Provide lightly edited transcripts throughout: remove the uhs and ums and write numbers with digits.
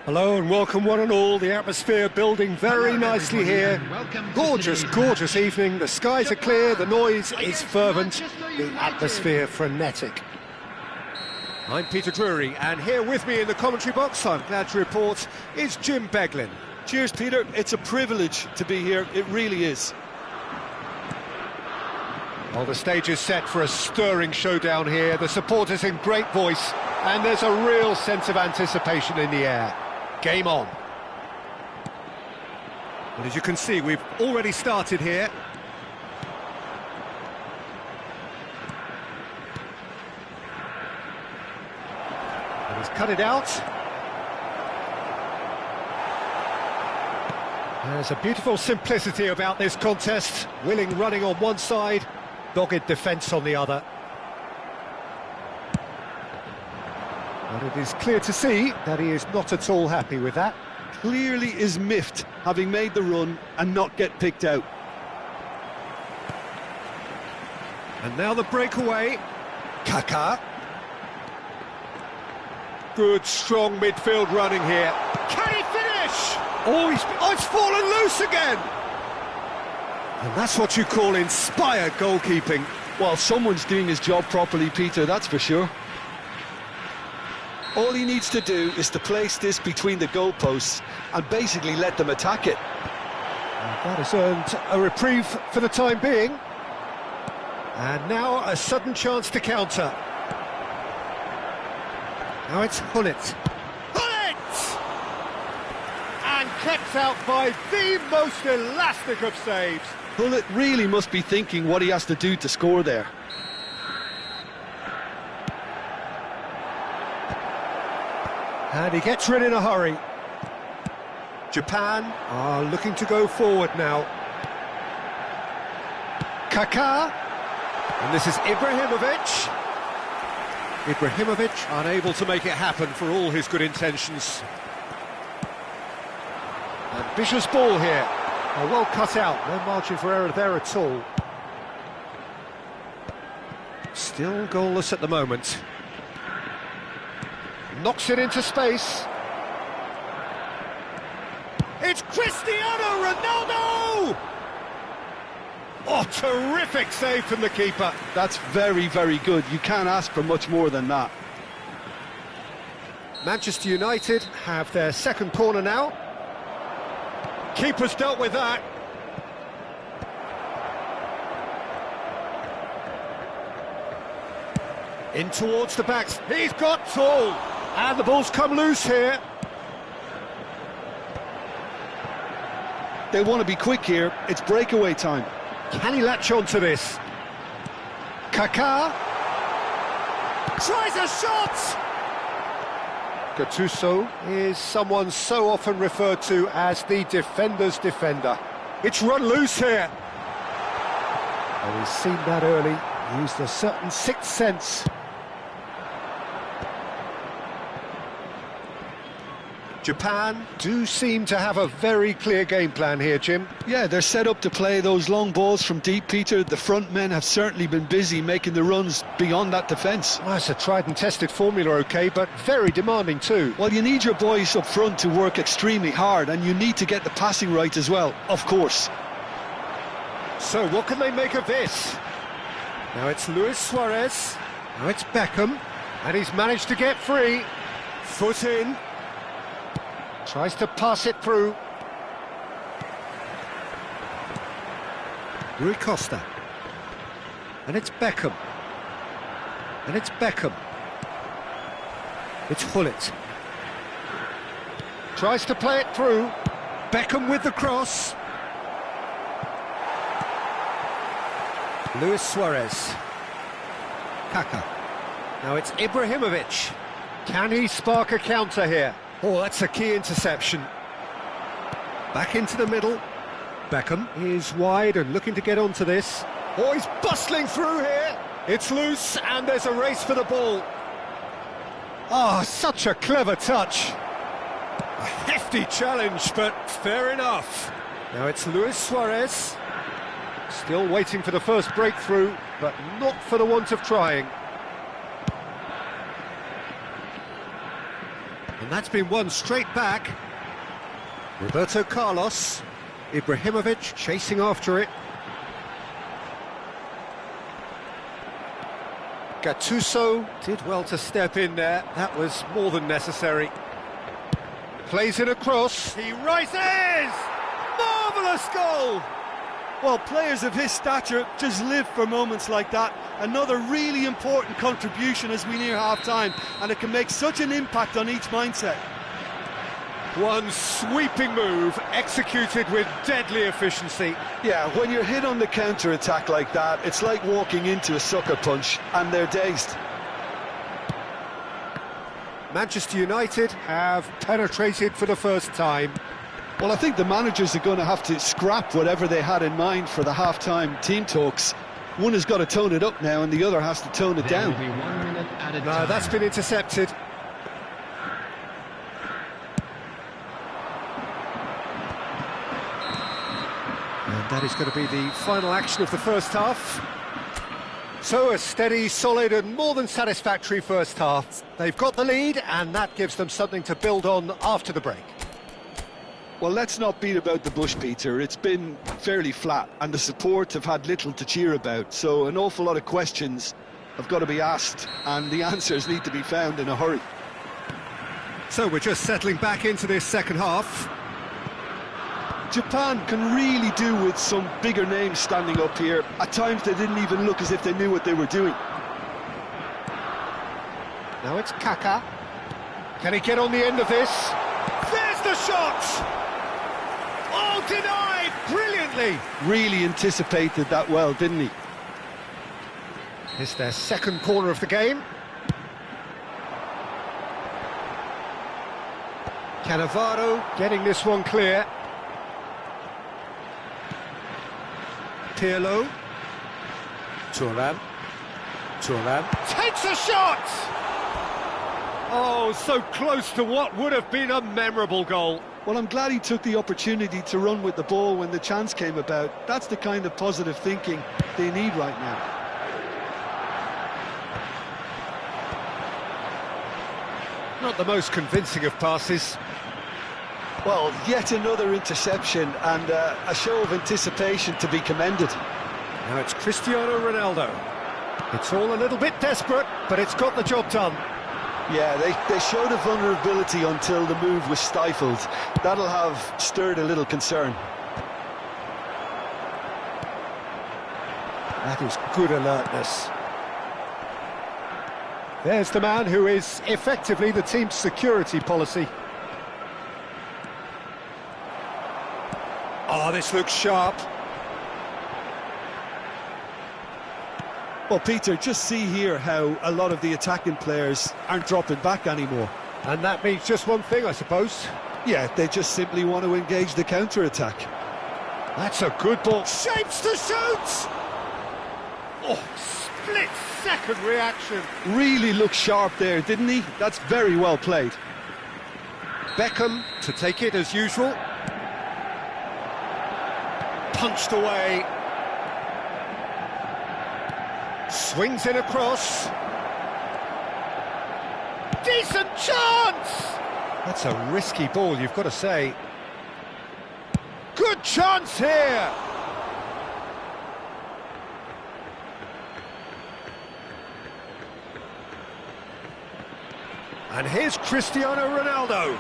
Hello and welcome one and all. The atmosphere building very nicely here. Gorgeous evening. The skies are clear, the noise is fervent, the atmosphere frenetic. I'm Peter Drury, and here with me in the commentary box, I'm glad to report, is Jim Beglin. Cheers, Peter. It's a privilege to be here. It really is. Well, the stage is set for a stirring showdown here. The supporters in great voice, and there's a real sense of anticipation in the air. Game on. Well, as you can see, we've already started here. And he's cut it out. There's a beautiful simplicity about this contest. Willing running on one side, dogged defence on the other. But it is clear to see that he is not at all happy with that. Clearly is miffed, having made the run and not get picked out. And now the breakaway. Kaká. Good, strong midfield running here. Can he finish? Oh, it's fallen loose again! And that's what you call inspired goalkeeping. Well, someone's doing his job properly, Peter, that's for sure. All he needs to do is to place this between the goalposts and basically let them attack it. That has earned a reprieve for the time being. And now a sudden chance to counter. Now it's Hullet. Hullet! And kept out by the most elastic of saves. Hullet really must be thinking what he has to do to score there. And he gets rid in a hurry. Japan are looking to go forward now. Kaká. And this is Ibrahimovic. Ibrahimovic unable to make it happen for all his good intentions. Ambitious ball here. Oh, well cut out, no margin for error there at all. Still goalless at the moment. Knocks it into space. It's Cristiano Ronaldo! Oh, terrific save from the keeper. That's very, very good. You can't ask for much more than that. Manchester United have their second corner now. Keeper's dealt with that. In towards the backs. He's got tall. And the ball's come loose here. They want to be quick here. It's breakaway time. Can he latch on to this? Kaká tries a shot! Gattuso is someone so often referred to as the defender's defender. It's run loose here. Oh, he's seen that early. Used a certain sixth sense. Japan do seem to have a very clear game plan here, Jim. Yeah, they're set up to play those long balls from deep, Peter. The front men have certainly been busy making the runs beyond that defence. Well, it's a tried and tested formula, OK, but very demanding too. Well, you need your boys up front to work extremely hard, and you need to get the passing right as well, of course. So, what can they make of this? Now it's Luis Suarez. Now it's Beckham. And he's managed to get free. Foot in. Tries to pass it through. Rui Costa. And it's Beckham. And it's Beckham. It's Hullet. Tries to play it through. Beckham with the cross. Luis Suarez. Kaká. Now it's Ibrahimovic. Can he spark a counter here? Oh, that's a key interception. Back into the middle. Beckham is wide and looking to get onto this. Oh, he's bustling through here. It's loose and there's a race for the ball. Oh, such a clever touch. A hefty challenge, but fair enough. Now it's Luis Suarez. Still waiting for the first breakthrough, but not for the want of trying. And that's been won straight back. Roberto Carlos. Ibrahimovic chasing after it. Gattuso did well to step in there. That was more than necessary. Plays it across. He rises! Marvellous goal! Well, players of his stature just live for moments like that. Another really important contribution as we near half-time, and it can make such an impact on each mindset. One sweeping move, executed with deadly efficiency. Yeah, when you're hit on the counter-attack like that, it's like walking into a sucker punch, and they're dazed. Manchester United have penetrated for the first time. Well, I think the managers are going to have to scrap whatever they had in mind for the half-time team talks. One has got to tone it up now, and the other has to tone it down. Will be 1 minute at a No, time. that's been intercepted. And that is going to be the final action of the first half. So a steady, solid and more than satisfactory first half. They've got the lead and that gives them something to build on after the break. Well, let's not beat about the bush, Peter. It's been fairly flat and the support have had little to cheer about. So an awful lot of questions have got to be asked and the answers need to be found in a hurry. So we're just settling back into this second half. Japan can really do with some bigger names standing up here. At times they didn't even look as if they knew what they were doing. Now it's Kaka. Can he get on the end of this? There's the shot! Oh, denied brilliantly! Really anticipated that well, didn't he? It's their second corner of the game. Cannavaro getting this one clear. Pirlo. Thuram takes a shot! Oh, so close to what would have been a memorable goal. Well, I'm glad he took the opportunity to run with the ball when the chance came about. That's the kind of positive thinking they need right now. Not the most convincing of passes. Well, yet another interception and a show of anticipation to be commended. Now it's Cristiano Ronaldo. It's all a little bit desperate, but it's got the job done. Yeah, they showed a vulnerability until the move was stifled. That'll have stirred a little concern. That is good alertness. There's the man who is effectively the team's security policy. Oh, this looks sharp. Well, Peter, just see here how a lot of the attacking players aren't dropping back anymore. And that means just one thing, I suppose. Yeah, they just simply want to engage the counter-attack. That's a good ball. Shapes to shoot! Oh, split-second reaction. Really looked sharp there, didn't he? That's very well played. Beckham to take it as usual. Punched away. Swings in across. Decent chance! That's a risky ball, you've got to say. Good chance here! And here's Cristiano Ronaldo.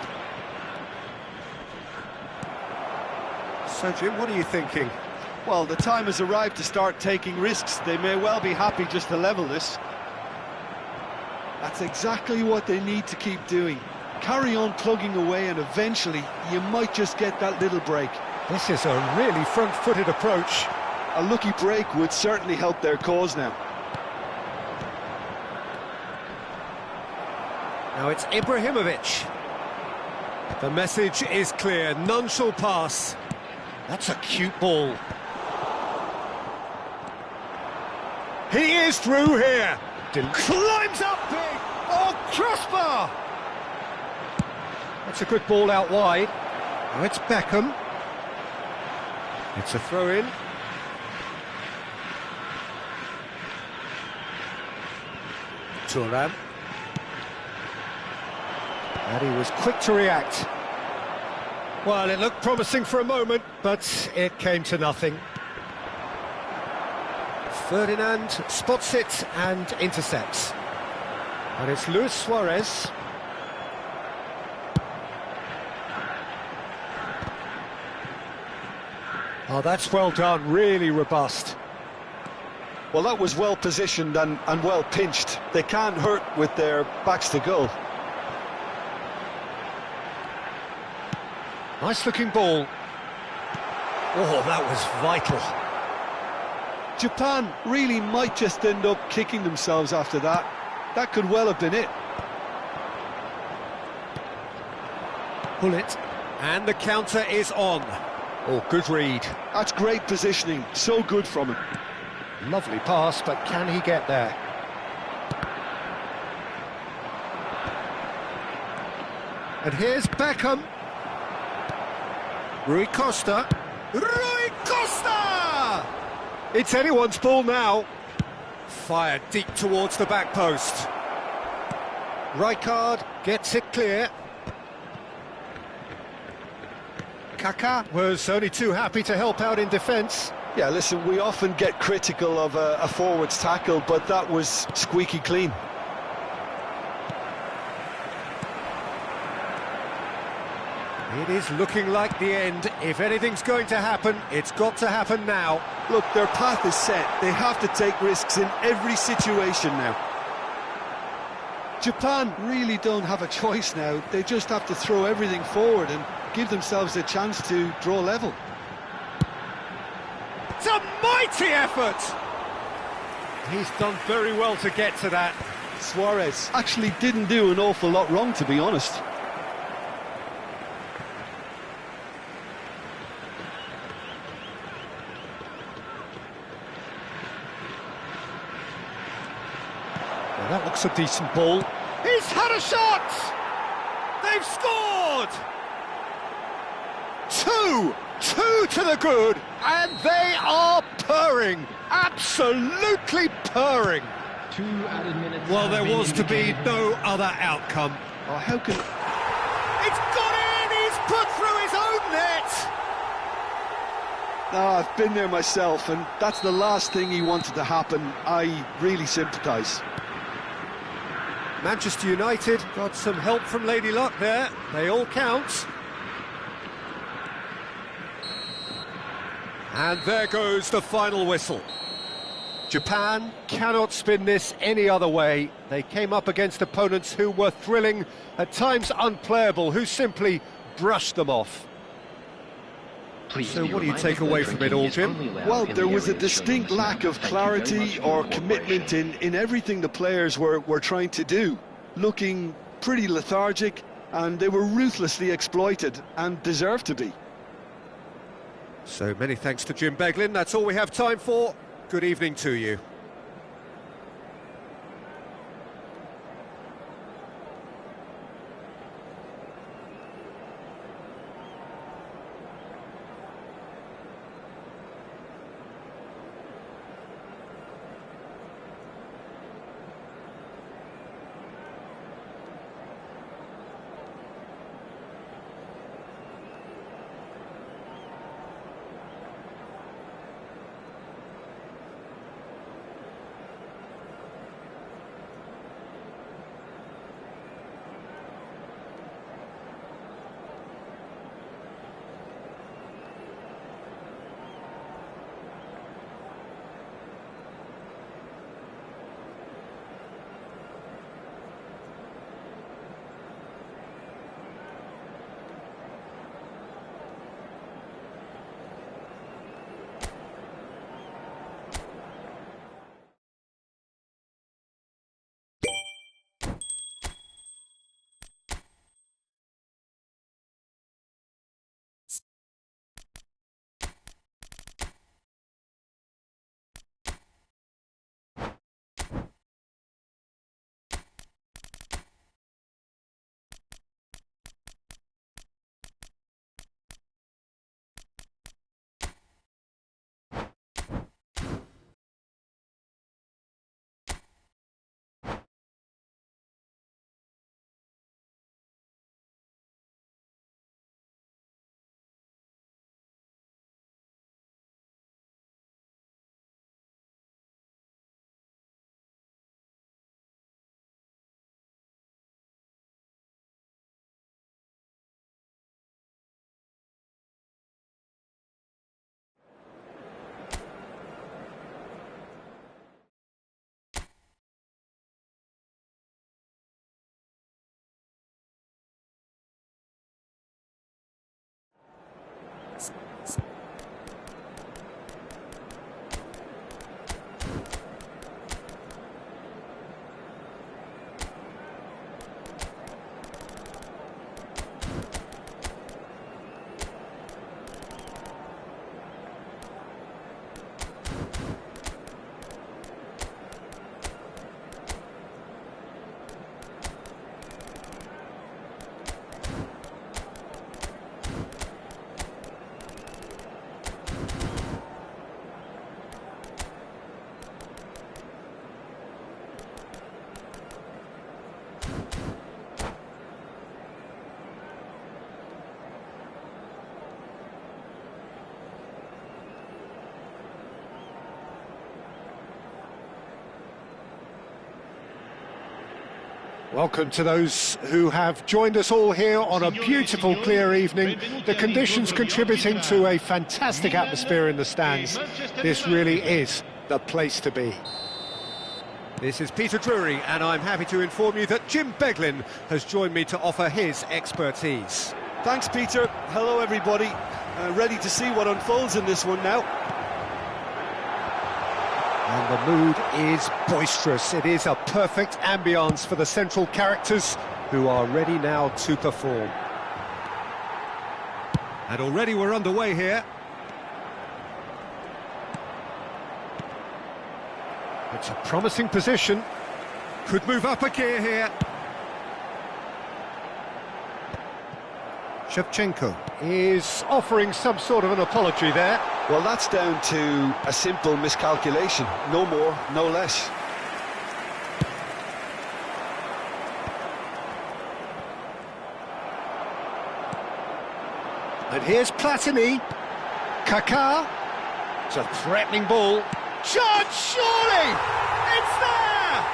So, Jim, what are you thinking? Well, the time has arrived to start taking risks. They may well be happy just to level this. That's exactly what they need to keep doing. Carry on plugging away and eventually you might just get that little break. This is a really front-footed approach. A lucky break would certainly help their cause now. Now it's Ibrahimovic. The message is clear, none shall pass. That's a cute ball. He is through here. Climbs up big. Oh, crossbar. That's a good ball out wide. Now it's Beckham. It's a throw-in. Thuram. And he was quick to react. Well, it looked promising for a moment, but it came to nothing. Ferdinand spots it and intercepts. And it's Luis Suarez. Oh, that's well done, really robust. Well, that was well positioned and well pinched. They can't hurt with their backs to goal. Nice looking ball. Oh, that was vital. Japan really might just end up kicking themselves after that. That could well have been it. Pull it. And the counter is on. Oh, good read. That's great positioning. So good from him. Lovely pass, but can he get there? And here's Beckham. Rui Costa. Rui Costa! It's anyone's ball now. Fired deep towards the back post. Rijkaard gets it clear. Kaká was only too happy to help out in defence. Yeah, listen, we often get critical of a forward's tackle, but that was squeaky clean. It is looking like the end. If anything's going to happen, it's got to happen now. Look, their path is set. They have to take risks in every situation now. Japan really don't have a choice now. They just have to throw everything forward and give themselves a chance to draw level. It's a mighty effort! He's done very well to get to that. Suarez actually didn't do an awful lot wrong, to be honest. Well, that looks a decent ball. He's had a shot! They've scored! Two to the good, and they are purring, absolutely purring. 2 added minutes. Well, there was to be no other outcome. Oh, how can... It's got in! He's put through his own net! I've been there myself, and that's the last thing he wanted to happen. I really sympathise. Manchester United got some help from Lady Luck there. They all count. And there goes the final whistle. Japan cannot spin this any other way. They came up against opponents who were thrilling, at times unplayable, who simply brushed them off. So what do you take away from it all, Jim? Well, there was a distinct lack of clarity or commitment in everything the players were trying to do. Looking pretty lethargic, and they were ruthlessly exploited, and deserved to be. So many thanks to Jim Beglin. That's all we have time for. Good evening to you. Welcome to those who have joined us all here on a beautiful, clear evening. The conditions contributing to a fantastic atmosphere in the stands. This really is the place to be. This is Peter Drury, and I'm happy to inform you that Jim Beglin has joined me to offer his expertise. Thanks, Peter. Hello, everybody. Ready to see what unfolds in this one now. And the mood is boisterous. It is a perfect ambience for the central characters who are ready now to perform. And already we're underway here. It's a promising position. Could move up a gear here. Shevchenko is offering some sort of an apology there. Well, that's down to a simple miscalculation. No more, no less. And here's Platini. Kaká. It's a threatening ball. Judge, surely! It's there!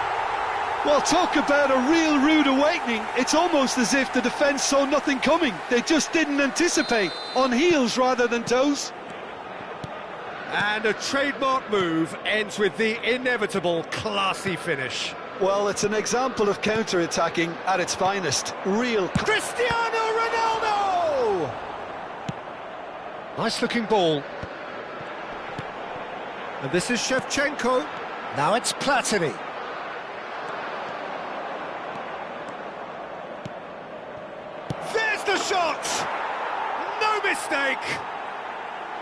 Well, talk about a real rude awakening. It's almost as if the defence saw nothing coming. They just didn't anticipate. On heels rather than toes. And a trademark move ends with the inevitable classy finish. Well, it's an example of counter-attacking at its finest. Real... Cristiano Ronaldo! Nice-looking ball. And this is Shevchenko. Now it's Platini. There's the shot! No mistake!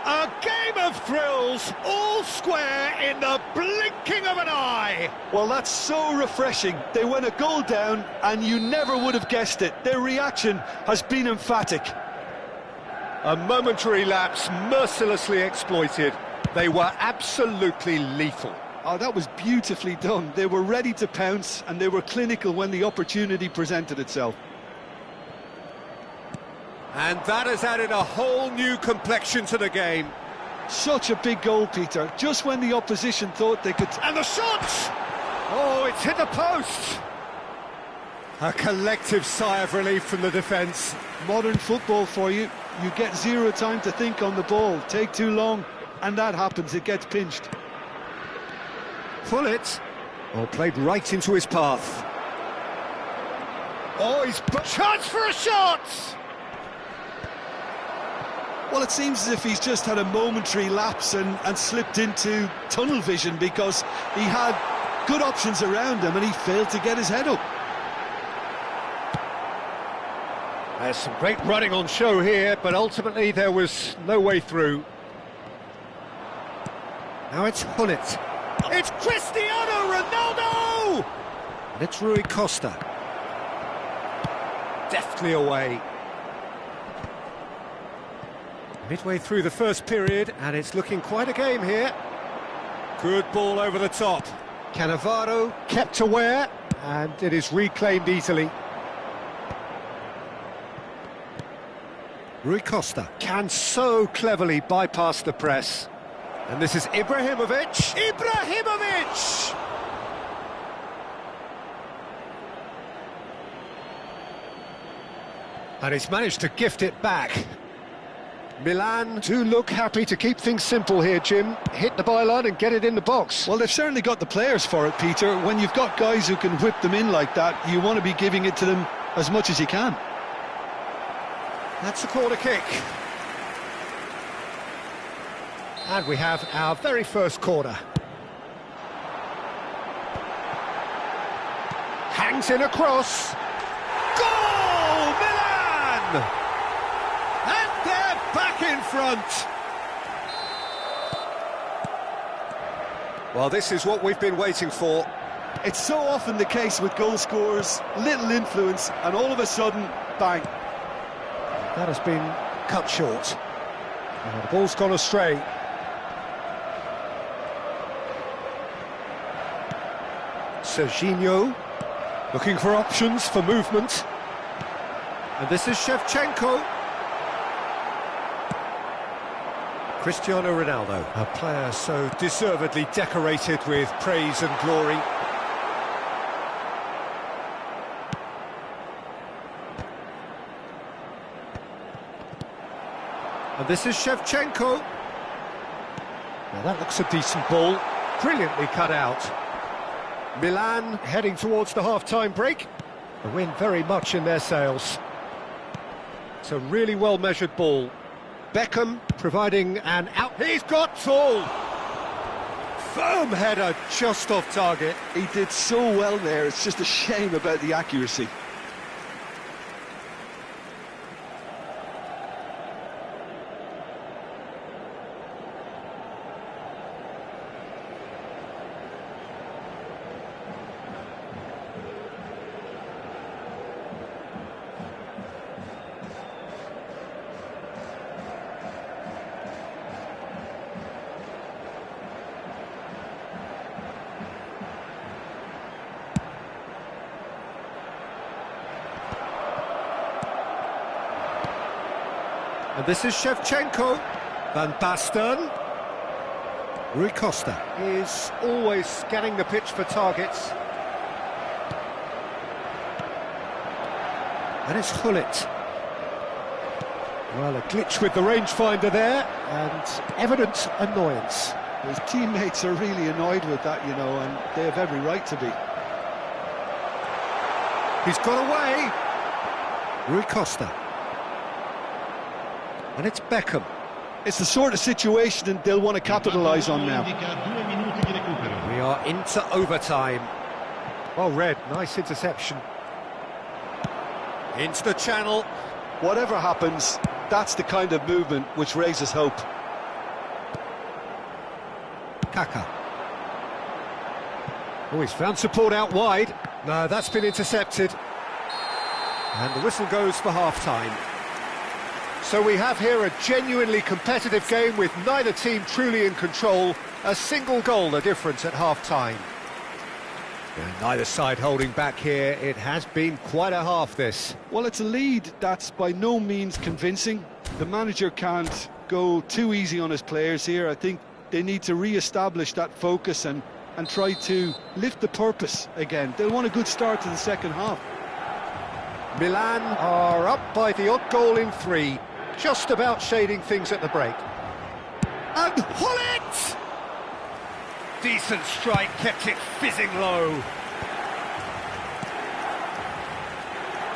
A game of thrills, all square in the blinking of an eye. Well, that's so refreshing. They went a goal down and you never would have guessed it. Their reaction has been emphatic. A momentary lapse mercilessly exploited. They were absolutely lethal. Oh, that was beautifully done. They were ready to pounce and they were clinical when the opportunity presented itself. And that has added a whole new complexion to the game. Such a big goal, Peter, just when the opposition thought they could... And the shot! Oh, it's hit the post! A collective sigh of relief from the defence. Modern football for you. You get zero time to think on the ball, take too long, and that happens, it gets pinched. Pullet, oh, played right into his path. Oh, he's... Chance for a shot! Well, it seems as if he's just had a momentary lapse and slipped into tunnel vision because he had good options around him and he failed to get his head up. There's some great running on show here, but ultimately there was no way through. Now it's Hullet. It's Cristiano Ronaldo! And it's Rui Costa. Deftly away. Midway through the first period, and it's looking quite a game here. Good ball over the top. Cannavaro kept aware, and it is reclaimed easily. Rui Costa can so cleverly bypass the press. And this is Ibrahimovic. Ibrahimovic! And he's managed to gift it back. Milan do look happy to keep things simple here, Jim. Hit the byline and get it in the box. Well, they've certainly got the players for it, Peter. When you've got guys who can whip them in like that, you want to be giving it to them as much as you can. That's a corner kick. And we have our very first corner. Hangs in a cross. Goal, Milan! And they're back in front. Well, this is what we've been waiting for. It's so often the case with goal scorers, little influence, and all of a sudden, bang. That has been cut short. The ball's gone astray. Serginho looking for options for movement. And this is Shevchenko. Cristiano Ronaldo, a player so deservedly decorated with praise and glory. And this is Shevchenko. Now that looks a decent ball. Brilliantly cut out. Milan heading towards the half-time break. The wind very much in their sails. It's a really well-measured ball. Beckham providing an out. He's got Saul! Firm header just off target. He did so well there, it's just a shame about the accuracy. And this is Shevchenko. Van Basten. Rui Costa is always scanning the pitch for targets. And it's Hullet. Well, a glitch with the rangefinder there, and evident annoyance. His teammates are really annoyed with that, you know, and they have every right to be. He's got away. Rui Costa. And it's Beckham. It's the sort of situation that they'll want to capitalise on now. We are into overtime. Well read, nice interception. Into the channel. Whatever happens, that's the kind of movement which raises hope. Kaka. Oh, he's found support out wide. No, that's been intercepted. And the whistle goes for half-time. So we have here a genuinely competitive game with neither team truly in control. A single goal the difference at half-time. Neither side holding back here. It has been quite a half, this. Well, it's a lead that's by no means convincing. The manager can't go too easy on his players here. I think they need to re-establish that focus and try to lift the purpose again. They'll want a good start to the second half. Milan are up by the odd goal in 3. Just about shading things at the break. And Hullet! Decent strike, kept it fizzing low.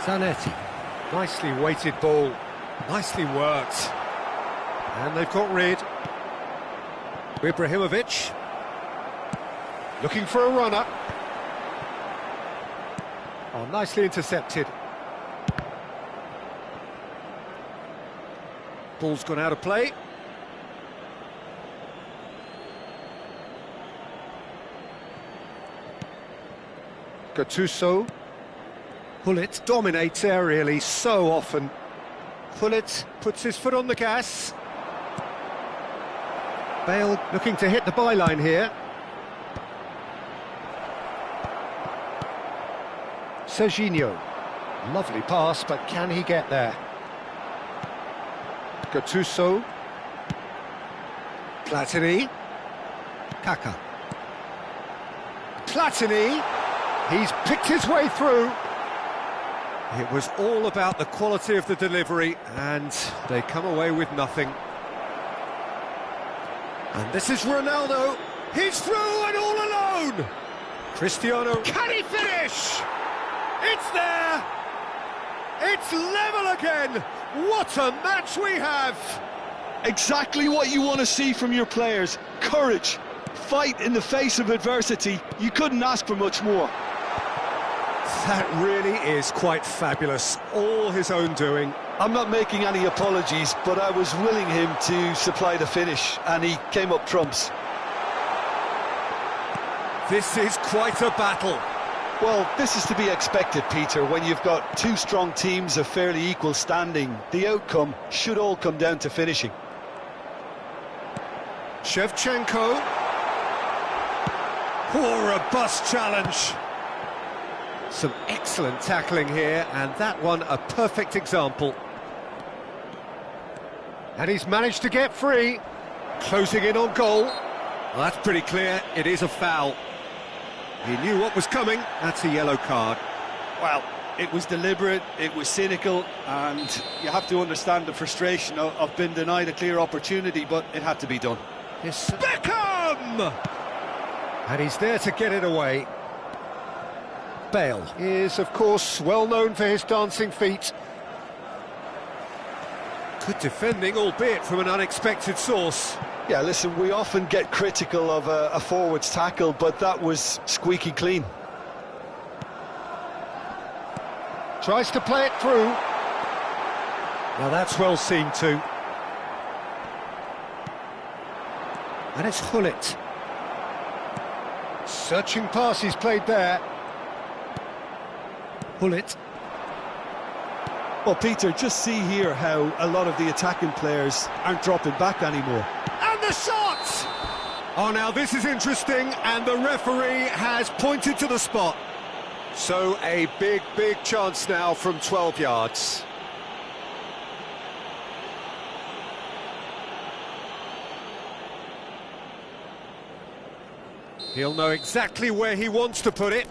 Zanetti. Nicely weighted ball. Nicely worked. And they've got rid. Ibrahimovic. Looking for a runner. Oh, nicely intercepted. Ball's gone out of play. Gattuso. Hullet dominates aerially so often. Hullet puts his foot on the gas. Bale looking to hit the byline here. Serginho. Lovely pass, but can he get there? Gattuso. Platini. Kaka. Platini. He's picked his way through. It was all about the quality of the delivery, and they come away with nothing. And this is Ronaldo. He's through and all alone. Cristiano. Can he finish? It's there. It's level again. What a match we have. Exactly what you want to see from your players. Courage. Fight in the face of adversity. You couldn't ask for much more. That really is quite fabulous. All his own doing. I'm not making any apologies, but I was willing him to supply the finish, and he came up trumps. This is quite a battle. Well, this is to be expected, Peter. When you've got two strong teams of fairly equal standing, the outcome should all come down to finishing. Shevchenko. Oh, robust challenge. Some excellent tackling here, and that one a perfect example. And he's managed to get free. Closing in on goal. Well, that's pretty clear. It is a foul. He knew what was coming. That's a yellow card. Well, It was deliberate, it was cynical, and you have to understand the frustration of being denied a clear opportunity, but it had to be done. Yes. Beckham! And he's there to get it away. Bale is, of course, well known for his dancing feet. Good defending, albeit from an unexpected source. Yeah, listen, we often get critical of a forward's tackle, but that was squeaky clean. Tries to play it through. Now that's well seen too. And it's Hullet. Searching pass he's played there. Hullet. Well, Peter, just see here how a lot of the attacking players aren't dropping back anymore. And the shot! Oh, now this is interesting, and the referee has pointed to the spot. So a big chance now from 12 yards. He'll know exactly where he wants to put it.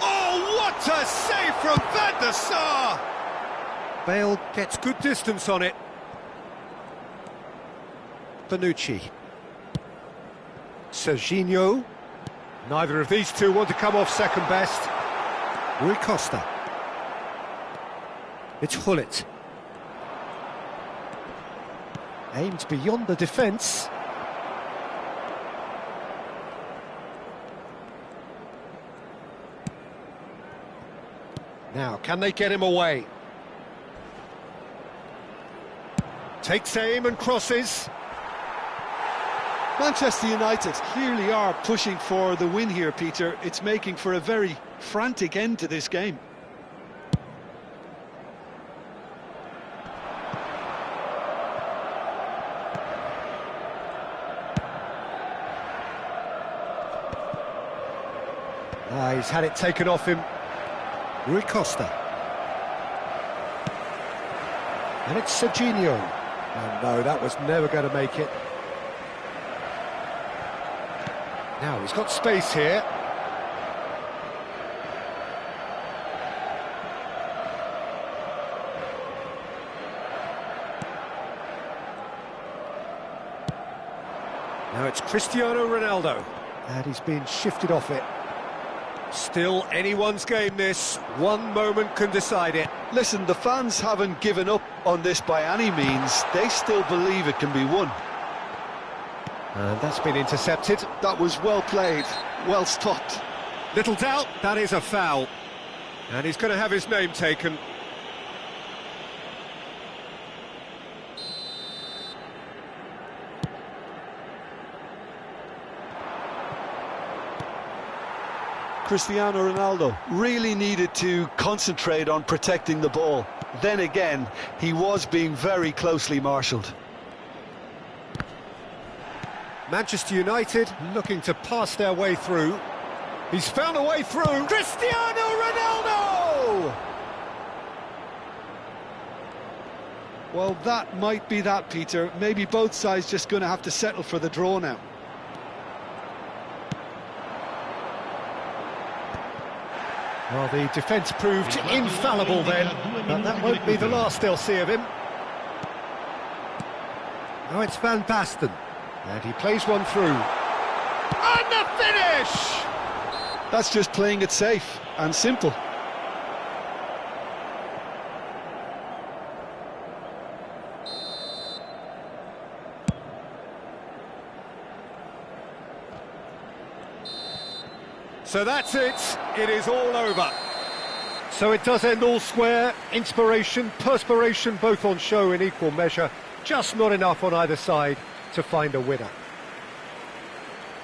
Oh, what a save from Van der Sar! Bale gets good distance on it. Bonucci. Serginho. Neither of these two want to come off second best. Rui Costa. It's Hullet. Aimed beyond the defence. Now, can they get him away? Takes aim and crosses. Manchester United clearly are pushing for the win here, Peter. It's making for a very frantic end to this game. He's had it taken off him. Rui Costa. And it's Serginho. Oh no, that was never going to make it. Now he's got space here. Now it's Cristiano Ronaldo. And he's been shifted off it. Still anyone's game this. One moment can decide it. Listen, the fans haven't given up on this by any means. They still believe it can be won. And that's been intercepted. That was well played, well stopped. Little doubt, that is a foul. And he's going to have his name taken. Cristiano Ronaldo really needed to concentrate on protecting the ball. Then again, he was being very closely marshalled. Manchester United looking to pass their way through. He's found a way through. Cristiano Ronaldo! Well, that might be that, Peter. Maybe both sides just going to have to settle for the draw now. Well, the defence proved infallible then, but that won't be the last they'll see of him. Now it's Van Basten, and he plays one through. And the finish! That's just playing it safe and simple. So that's it, it is all over. So it does end all square. Inspiration, perspiration, both on show in equal measure. Just not enough on either side to find a winner.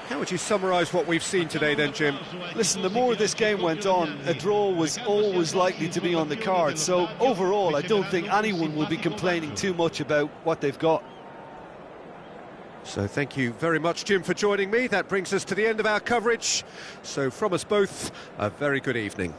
How would you summarise what we've seen today then, Jim? Listen, the more this game went on, a draw was always likely to be on the card. So overall, I don't think anyone will be complaining too much about what they've got. So thank you very much, Jim, for joining me. That brings us to the end of our coverage. So from us both, a very good evening.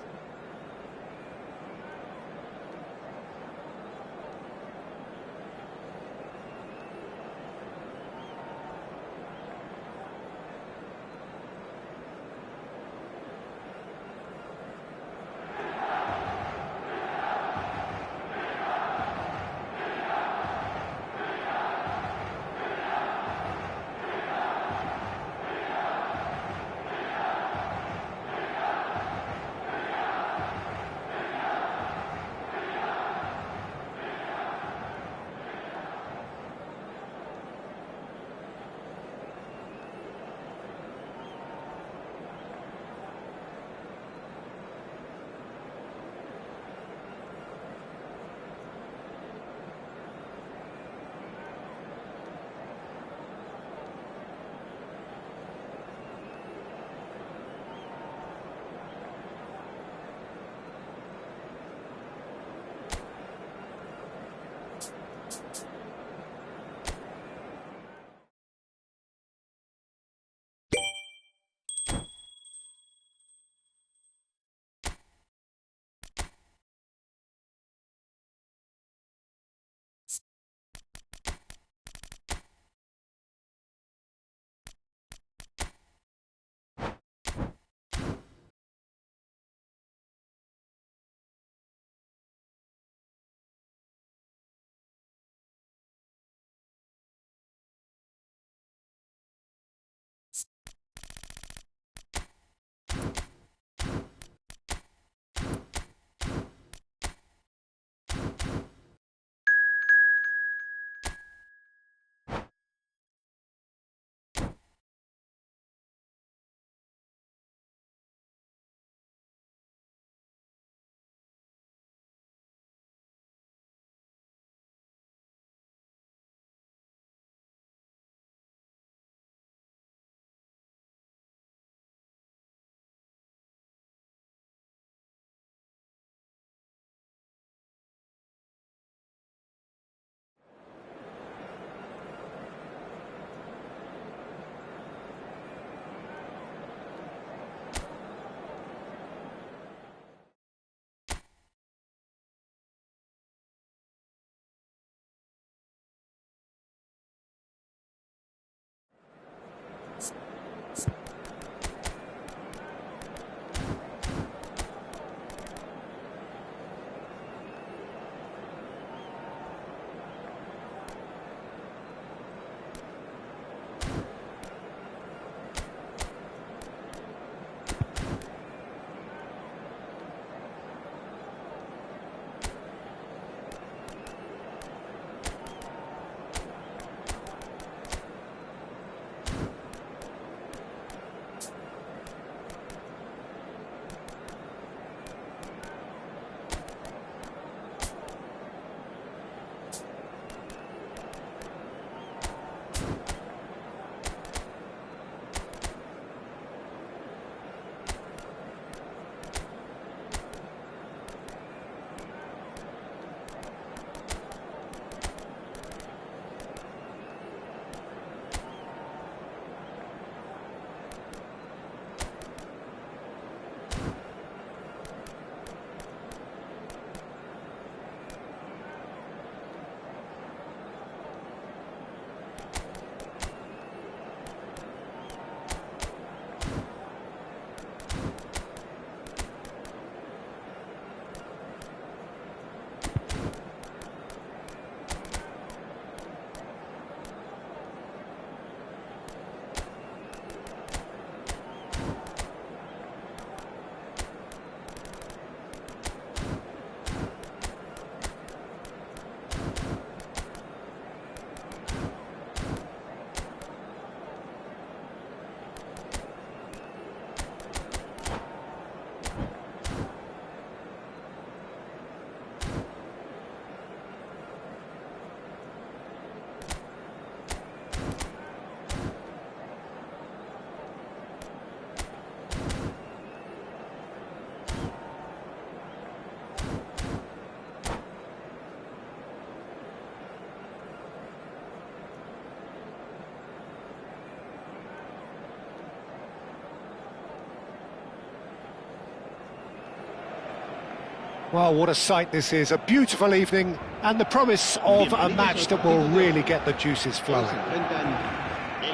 Well, what a sight this is, a beautiful evening, and the promise of a match that will really get the juices flowing.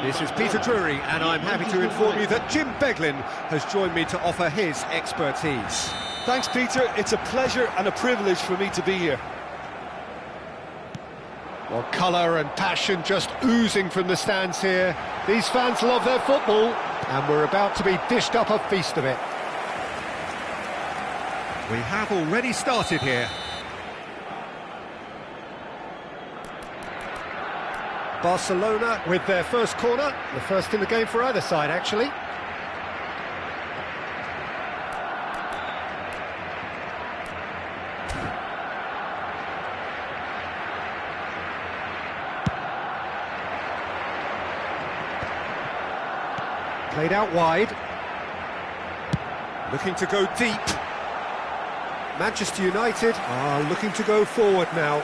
This is Peter Drury, and I'm happy to inform you that Jim Beglin has joined me to offer his expertise. Thanks, Peter. It's a pleasure and a privilege for me to be here. Well, colour and passion just oozing from the stands here. These fans love their football, and we're about to be dished up a feast of it. We have already started here. Barcelona with their first corner, the first in the game for either side, actually. Played out wide. Looking to go deep. Manchester United are looking to go forward now.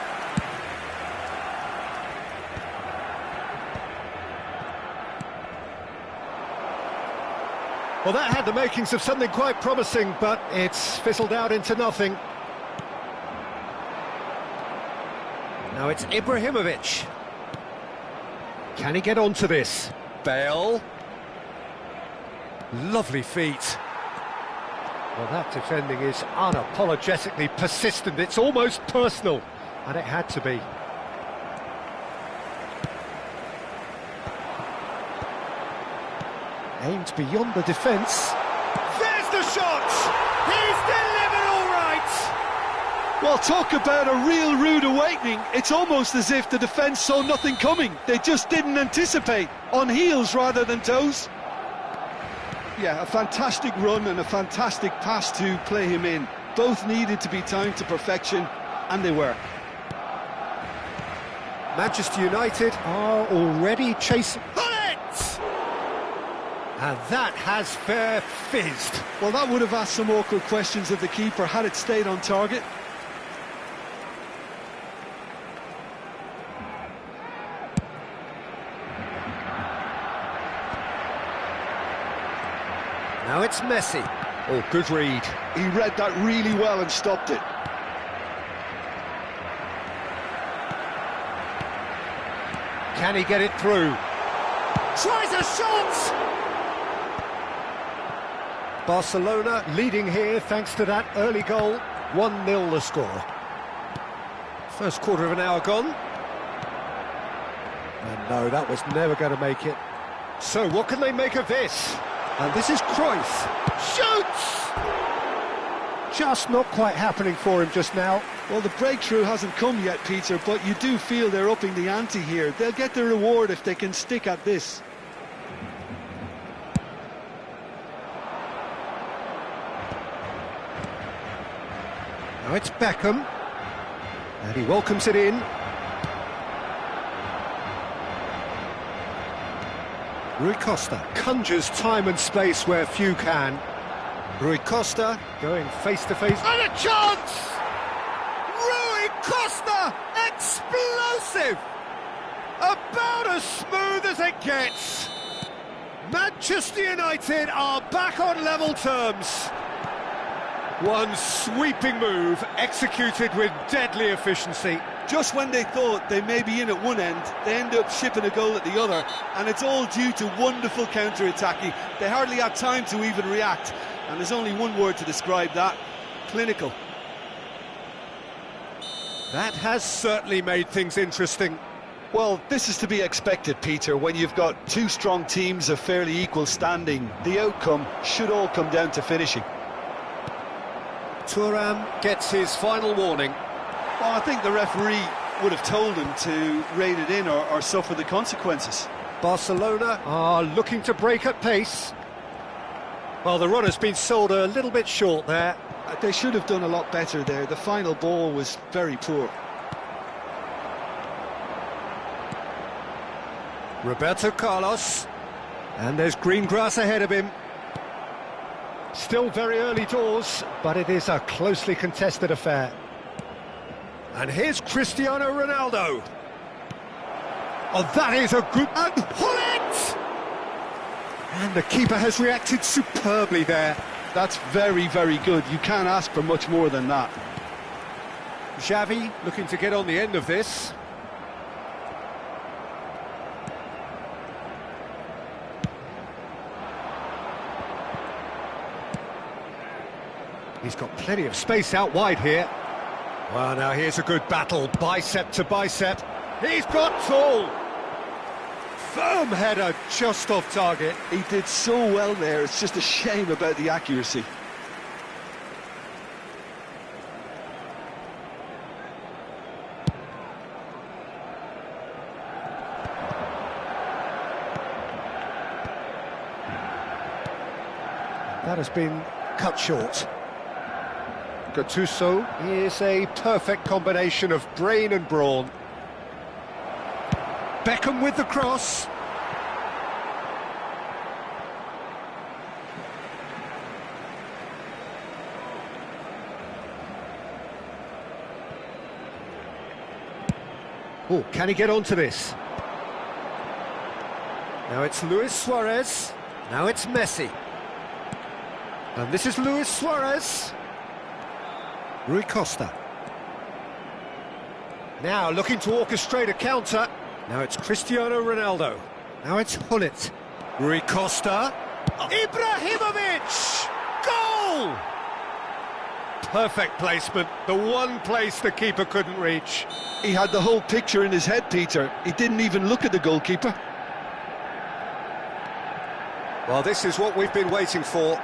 Well, that had the makings of something quite promising, but it's fizzled out into nothing. Now it's Ibrahimovic. Can he get onto this? Bale. Lovely feet. Well, that defending is unapologetically persistent. It's almost personal, and it had to be. Aimed beyond the defence. There's the shot! He's delivered all right! Well, talk about a real rude awakening. It's almost as if the defence saw nothing coming. They just didn't anticipate. On heels rather than toes. Yeah, a fantastic run and a fantastic pass to play him in. Both needed to be timed to perfection, and they were. Manchester United are already chasing... And that has fair fizzed. Well, that would have asked some awkward questions of the keeper had it stayed on target. Now it's Messi. Oh, good read. He read that really well and stopped it. Can he get it through? Tries a shot! Barcelona leading here thanks to that early goal. 1-0 the score. First quarter of an hour gone. And no, that was never going to make it. So what can they make of this? And this is Cruyff. Shoots! Just not quite happening for him just now. Well, the breakthrough hasn't come yet, Peter, but you do feel they're upping the ante here. They'll get the reward if they can stick at this. Now it's Beckham, and he welcomes it in. Rui Costa conjures time and space where few can. Rui Costa going face-to-face. And a chance! Rui Costa! Explosive! About as smooth as it gets. Manchester United are back on level terms. One sweeping move, executed with deadly efficiency. Just when they thought they may be in at one end, they end up shipping a goal at the other, and it's all due to wonderful counter-attacking. They hardly had time to even react, and there's only one word to describe that: clinical. That has certainly made things interesting. Well, this is to be expected, Peter, when you've got two strong teams of fairly equal standing. The outcome should all come down to finishing. Thuram gets his final warning. Well, I think the referee would have told him to rein it in or suffer the consequences. Barcelona are looking to break at pace. Well, the run has been sold a little bit short there. They should have done a lot better there. The final ball was very poor. Roberto Carlos. And there's green grass ahead of him. Still very early doors, but it is a closely contested affair. And here's Cristiano Ronaldo. Oh, that is a good... And pull it! And the keeper has reacted superbly there. That's very, very good. You can't ask for much more than that. Xavi looking to get on the end of this. He's got plenty of space out wide here. Well, now here's a good battle, bicep to bicep. He's got tall. Firm header, just off target. He did so well there, it's just a shame about the accuracy. That has been cut short. Gattuso is a perfect combination of brain and brawn. Beckham with the cross. Oh, can he get onto this? Now it's Luis Suarez. Now it's Messi. And this is Luis Suarez. Rui Costa. Now looking to orchestrate a counter. Now it's Cristiano Ronaldo. Now it's Hullet. Rui Costa. Ibrahimovic! Goal! Perfect placement. The one place the keeper couldn't reach. He had the whole picture in his head, Peter. He didn't even look at the goalkeeper. Well, this is what we've been waiting for.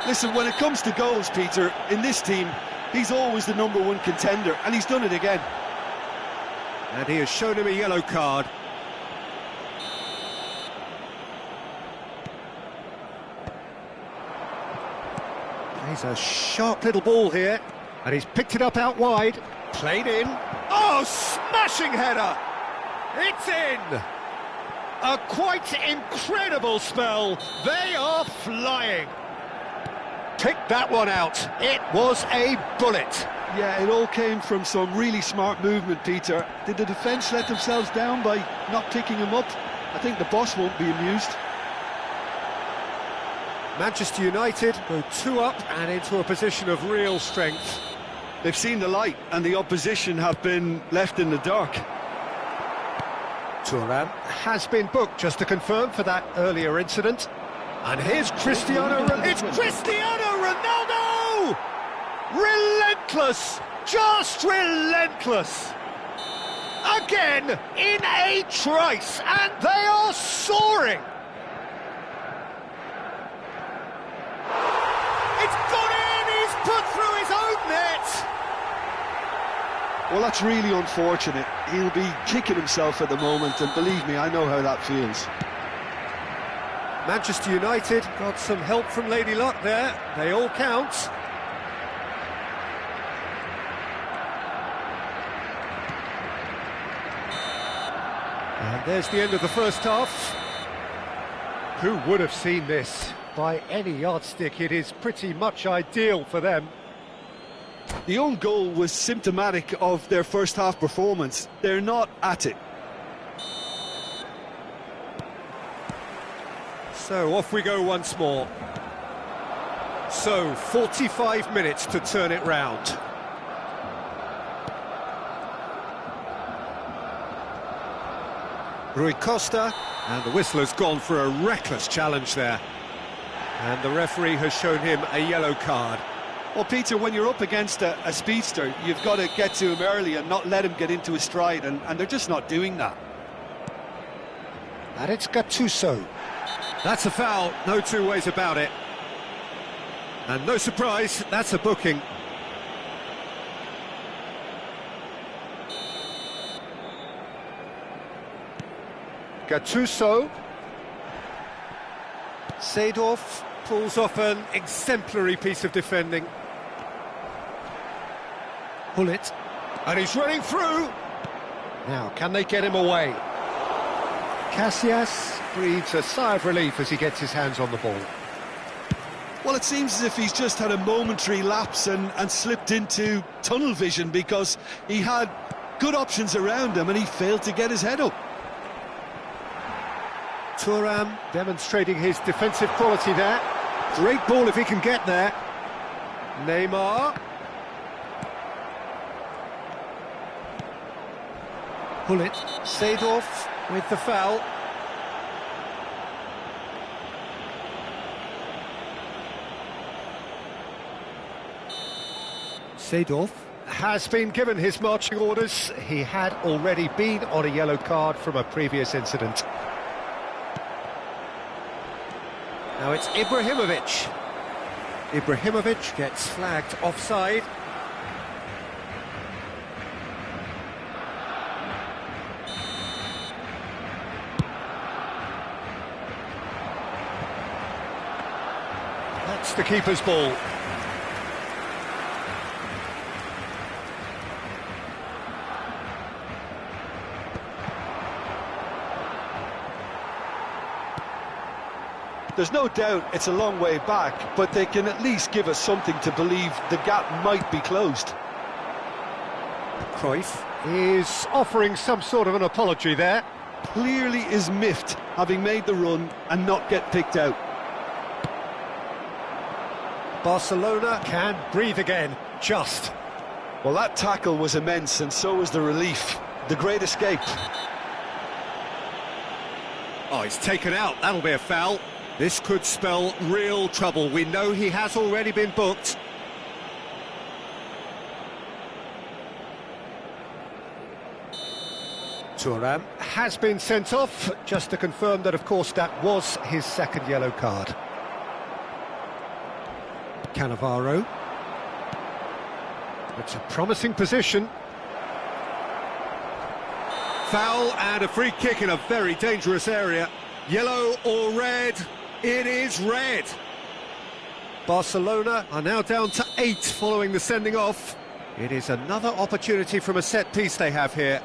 Listen, when it comes to goals, Peter, in this team, he's always the #1 contender, and he's done it again. And he has shown him a yellow card. He's a sharp little ball here, and he's picked it up out wide. Played in. Oh, smashing header! It's in! A quite incredible spell. They are flying. Picked that one out. It was a bullet. Yeah, it all came from some really smart movement, Peter. Did the defence let themselves down by not picking him up? I think the boss won't be amused. Manchester United go 2 up and into a position of real strength. They've seen the light, and the opposition have been left in the dark. Thuram has been booked, just to confirm, for that earlier incident. And here's Cristiano Ronaldo. It's Cristiano Ronaldo! Relentless! Just relentless! Again, in a trice, and they are soaring! It's gone in! He's put through his own net! Well, that's really unfortunate. He'll be kicking himself at the moment, and believe me, I know how that feels. Manchester United got some help from Lady Luck there. They all count. And there's the end of the first half. Who would have seen this? By any yardstick, it is pretty much ideal for them. The own goal was symptomatic of their first half performance. They're not at it. So off we go once more. So 45 minutes to turn it round. Rui Costa, and the whistler's gone for a reckless challenge there. And the referee has shown him a yellow card. Well, Peter, when you're up against a speedster, you've got to get to him early and not let him get into his stride, and they're just not doing that. And it's Gattuso. That's a foul, no two ways about it. And no surprise, that's a booking. Gattuso. Seedorf pulls off an exemplary piece of defending. Hullet. And he's running through. Now, can they get him away? Casillas breathes a sigh of relief as he gets his hands on the ball. Well, it seems as if he's just had a momentary lapse and slipped into tunnel vision, because he had good options around him and he failed to get his head up. Thuram demonstrating his defensive quality there. Great ball if he can get there. Neymar. Hullet, Seedorf with the foul. Seedorf has been given his marching orders. He had already been on a yellow card from a previous incident. Now it's Ibrahimovic. Ibrahimovic gets flagged offside. That's the keeper's ball. There's no doubt it's a long way back, but they can at least give us something to believe the gap might be closed. Cruyff is offering some sort of an apology there. Clearly is miffed, having made the run and not get picked out. Barcelona can breathe again, just. Well, that tackle was immense, and so was the relief. The great escape. Oh, he's taken out. That'll be a foul. This could spell real trouble. We know he has already been booked. Thuram has been sent off, just to confirm that, of course, that was his second yellow card. Cannavaro. It's a promising position. Foul and a free kick in a very dangerous area. Yellow or red? It is red. Barcelona are now down to 8 following the sending off. It is another opportunity from a set piece they have here.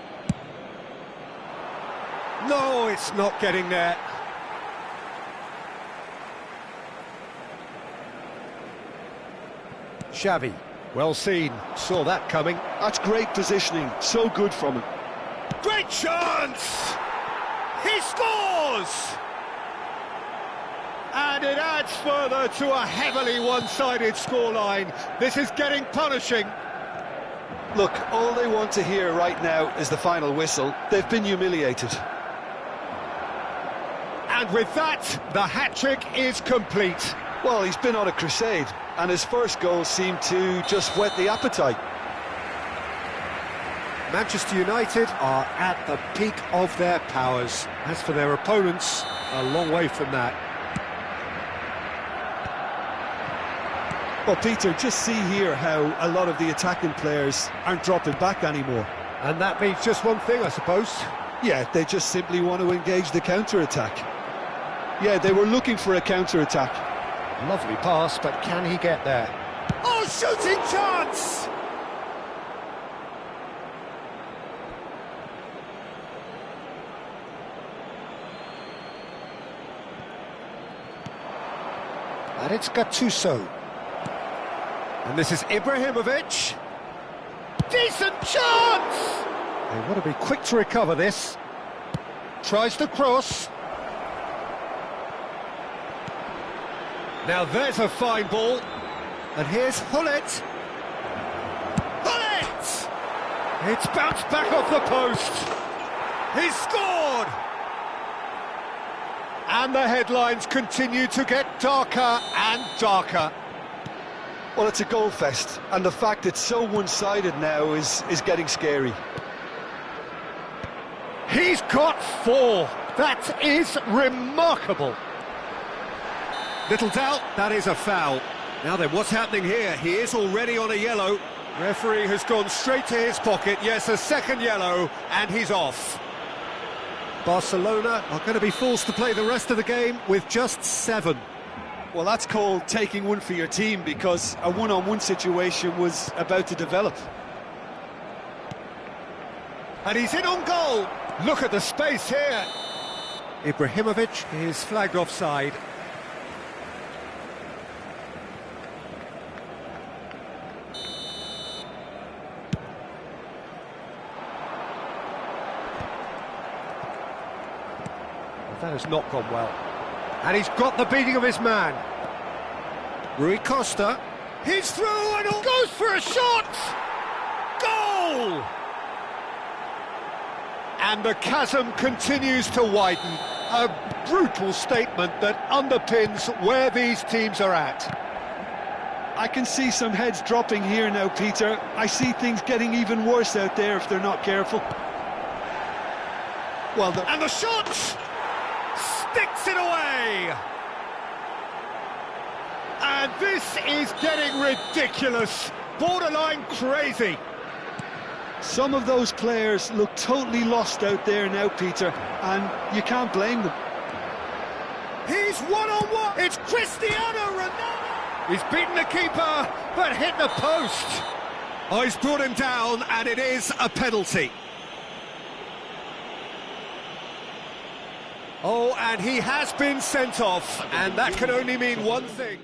No, it's not getting there. Xavi, well seen, saw that coming. That's great positioning, so good from him. Great chance! He scores! And it adds further to a heavily one-sided scoreline. This is getting punishing. Look, all they want to hear right now is the final whistle. They've been humiliated. And with that, the hat-trick is complete. Well, he's been on a crusade, and his first goal seemed to just whet the appetite. Manchester United are at the peak of their powers. As for their opponents, a long way from that. Well, Peter, just see here how a lot of the attacking players aren't dropping back anymore. And that means just one thing, I suppose. Yeah, they just simply want to engage the counter-attack. Yeah, they were looking for a counter-attack. Lovely pass, but can he get there? Oh, shooting chance! And it's Gattuso. And this is Ibrahimovic. Decent chance! They want to be quick to recover this. Tries to cross. Now there's a fine ball. And here's Hullet. Hullet! It's bounced back off the post. He's scored! And the headlines continue to get darker and darker. Well, it's a goal fest, and the fact it's so one-sided now is getting scary. He's got 4. That is remarkable. Little doubt, that is a foul. Now then, what's happening here? He is already on a yellow. Referee has gone straight to his pocket. Yes, a second yellow, and he's off. Barcelona are going to be forced to play the rest of the game with just 7. Well, that's called taking one for your team, because a one-on-one situation was about to develop. And he's in on goal. Look at the space here. Ibrahimovic is flagged offside. That has not gone well. And he's got the beating of his man. Rui Costa. He's through and goes for a shot! Goal! And the chasm continues to widen. A brutal statement that underpins where these teams are at. I can see some heads dropping here now, Peter. I see things getting even worse out there if they're not careful. Well, and the shot! Sticks it away! And this is getting ridiculous. Borderline crazy. Some of those players look totally lost out there now, Peter, and you can't blame them. He's one-on-one! It's Cristiano Ronaldo! He's beaten the keeper, but hit the post. Oh, he's brought him down, and it is a penalty. Oh, and he has been sent off, and that can only mean one thing.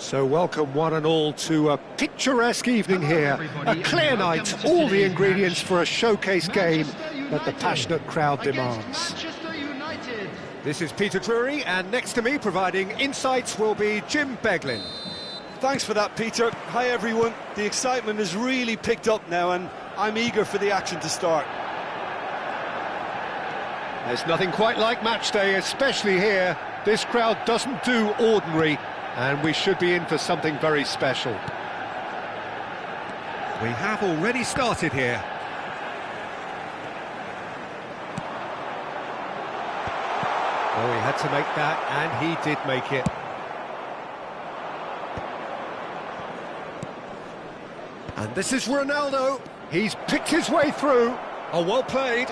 So welcome one and all to a picturesque evening here. A clear night, all the ingredients for a showcase game that the passionate crowd demands. This is Peter Drury, and next to me providing insights will be Jim Beglin. Thanks for that, Peter. Hi, everyone. The excitement has really picked up now, and I'm eager for the action to start. There's nothing quite like match day, especially here. This crowd doesn't do ordinary, and we should be in for something very special. We have already started here. Oh, he had to make that, and he did make it. And this is Ronaldo. He's picked his way through. Oh, well played.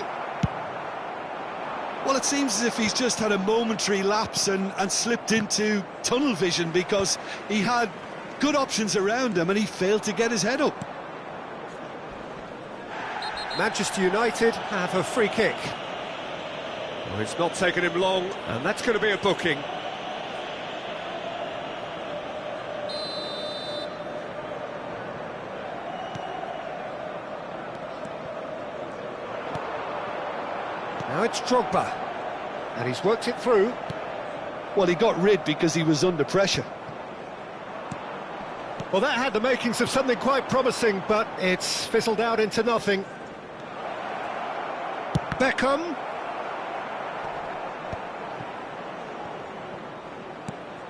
Well, it seems as if he's just had a momentary lapse and slipped into tunnel vision, because he had good options around him and he failed to get his head up. Manchester United have a free kick. Oh, it's not taken him long, and that's going to be a booking. Now it's Drogba, and he's worked it through. Well, he got rid because he was under pressure. Well, that had the makings of something quite promising, but it's fizzled out into nothing. Beckham.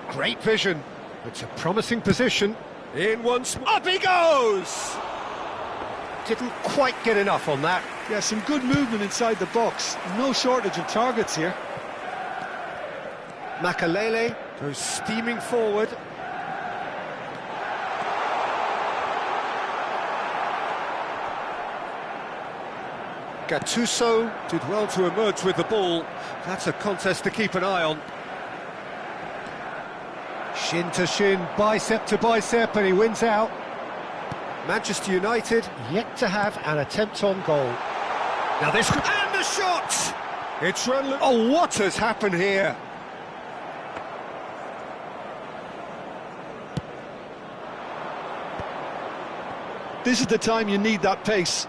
Great vision. It's a promising position. In once, up he goes! Didn't quite get enough on that. Yeah, some good movement inside the box. No shortage of targets here. Makalele goes steaming forward. Gattuso did well to emerge with the ball. That's a contest to keep an eye on. Shin to shin, bicep to bicep, and he wins out. Manchester United yet to have an attempt on goal. Now this could... And the shot! It's run... Oh, what has happened here? This is the time you need that pace.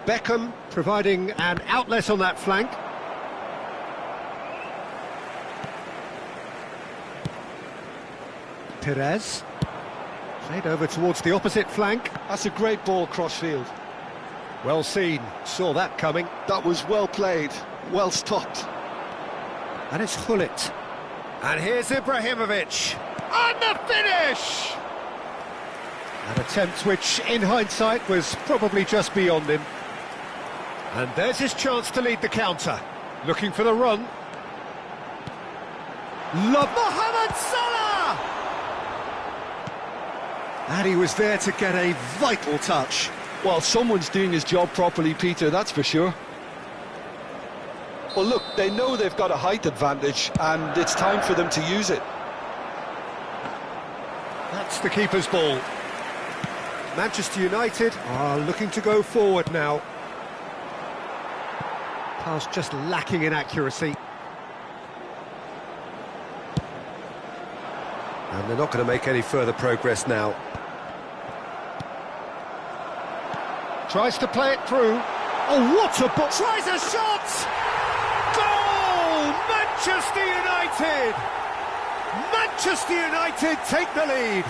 Beckham providing an outlet on that flank. Perez. Played over towards the opposite flank. That's a great ball cross-field. Well seen, saw that coming. That was well played, well stopped. And it's Hullet. And here's Ibrahimovic. And the finish! An attempt which, in hindsight, was probably just beyond him. And there's his chance to lead the counter. Looking for the run. Mohamed Salah! And he was there to get a vital touch. Well, someone's doing his job properly, Peter, that's for sure. Well, look, they know they've got a height advantage, and it's time for them to use it. That's the keeper's ball. Manchester United are looking to go forward now. Pass just lacking in accuracy. And they're not going to make any further progress now. Tries to play it through. Oh, what a ball! Tries a shot! Goal! Manchester United! Manchester United take the lead.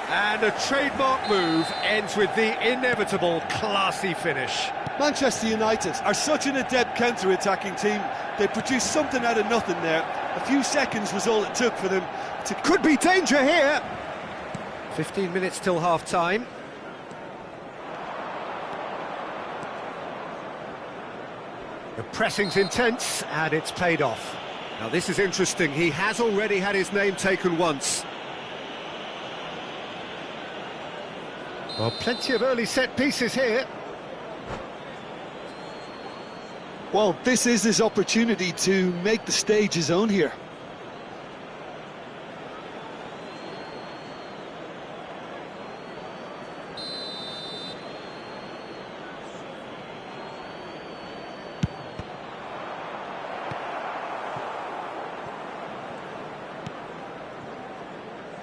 And a trademark move ends with the inevitable classy finish. Manchester United are such an adept counter-attacking team. They produced something out of nothing there. A few seconds was all it took for them to... Could be danger here! 15 minutes till half-time. The pressing's intense, and it's paid off. Now this is interesting. He has already had his name taken once. Well, plenty of early set pieces here. Well, this is his opportunity to make the stage his own here.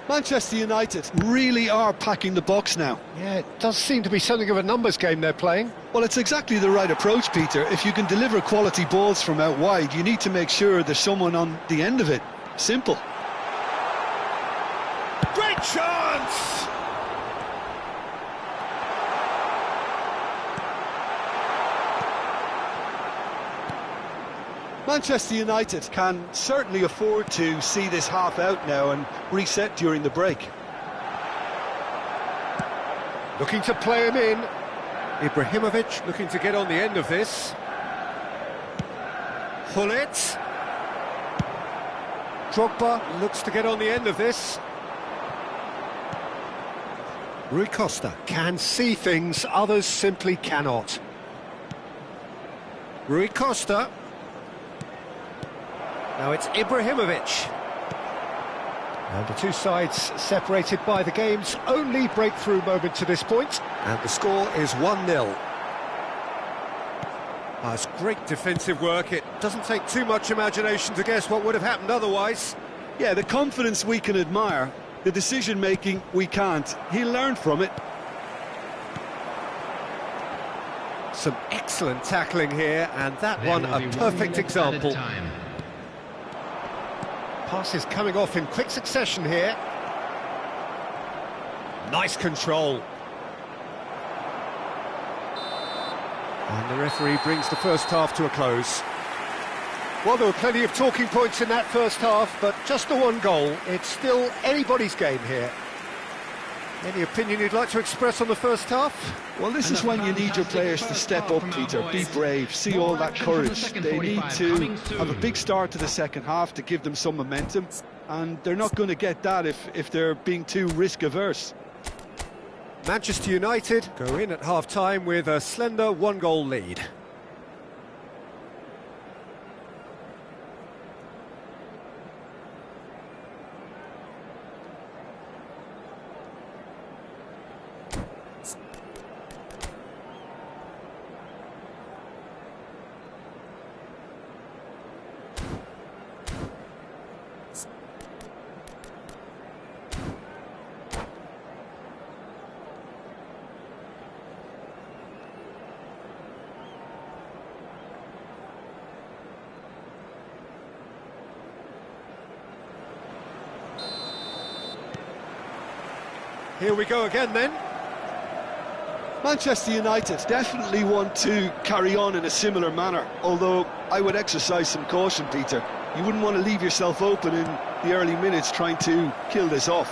Manchester United really are packing the box now. Yeah, it does seem to be something of a numbers game they're playing. Well, it's exactly the right approach, Peter. If you can deliver quality balls from out wide, you need to make sure there's someone on the end of it. Simple. Great chance! Manchester United can certainly afford to see this half out now and reset during the break. Looking to play him in. Ibrahimovic looking to get on the end of this. Hullet. Drogba looks to get on the end of this. Rui Costa can see things others simply cannot. Rui Costa. Now it's Ibrahimovic. And the two sides separated by the game's only breakthrough moment to this point. And the score is 1-0. It's great defensive work. It doesn't take too much imagination to guess what would have happened otherwise. Yeah, the confidence we can admire, the decision-making we can't. He learned from it. Some excellent tackling here, and that one a perfect example. Passes coming off in quick succession here. Nice control. And the referee brings the first half to a close. Well, there were plenty of talking points in that first half, but just the one goal. It's still anybody's game here. Any opinion you'd like to express on the first half? Well, this is when you need your players to step up, Peter, be brave, see all that courage. They need to have a big start to the second half to give them some momentum, and they're not going to get that if they're being too risk-averse. Manchester United go in at half-time with a slender one-goal lead. Here we go again then. Manchester United definitely want to carry on in a similar manner, although I would exercise some caution, Peter. You wouldn't want to leave yourself open in the early minutes trying to kill this off.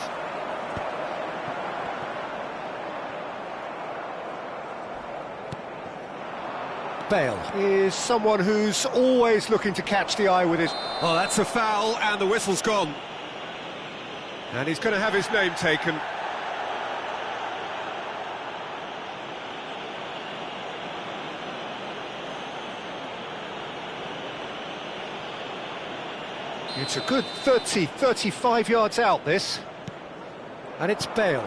Bale is someone who's always looking to catch the eye with his... Oh, that's a foul, and the whistle's gone. And he's going to have his name taken. It's a good 30, 35 yards out, this. And it's Bale.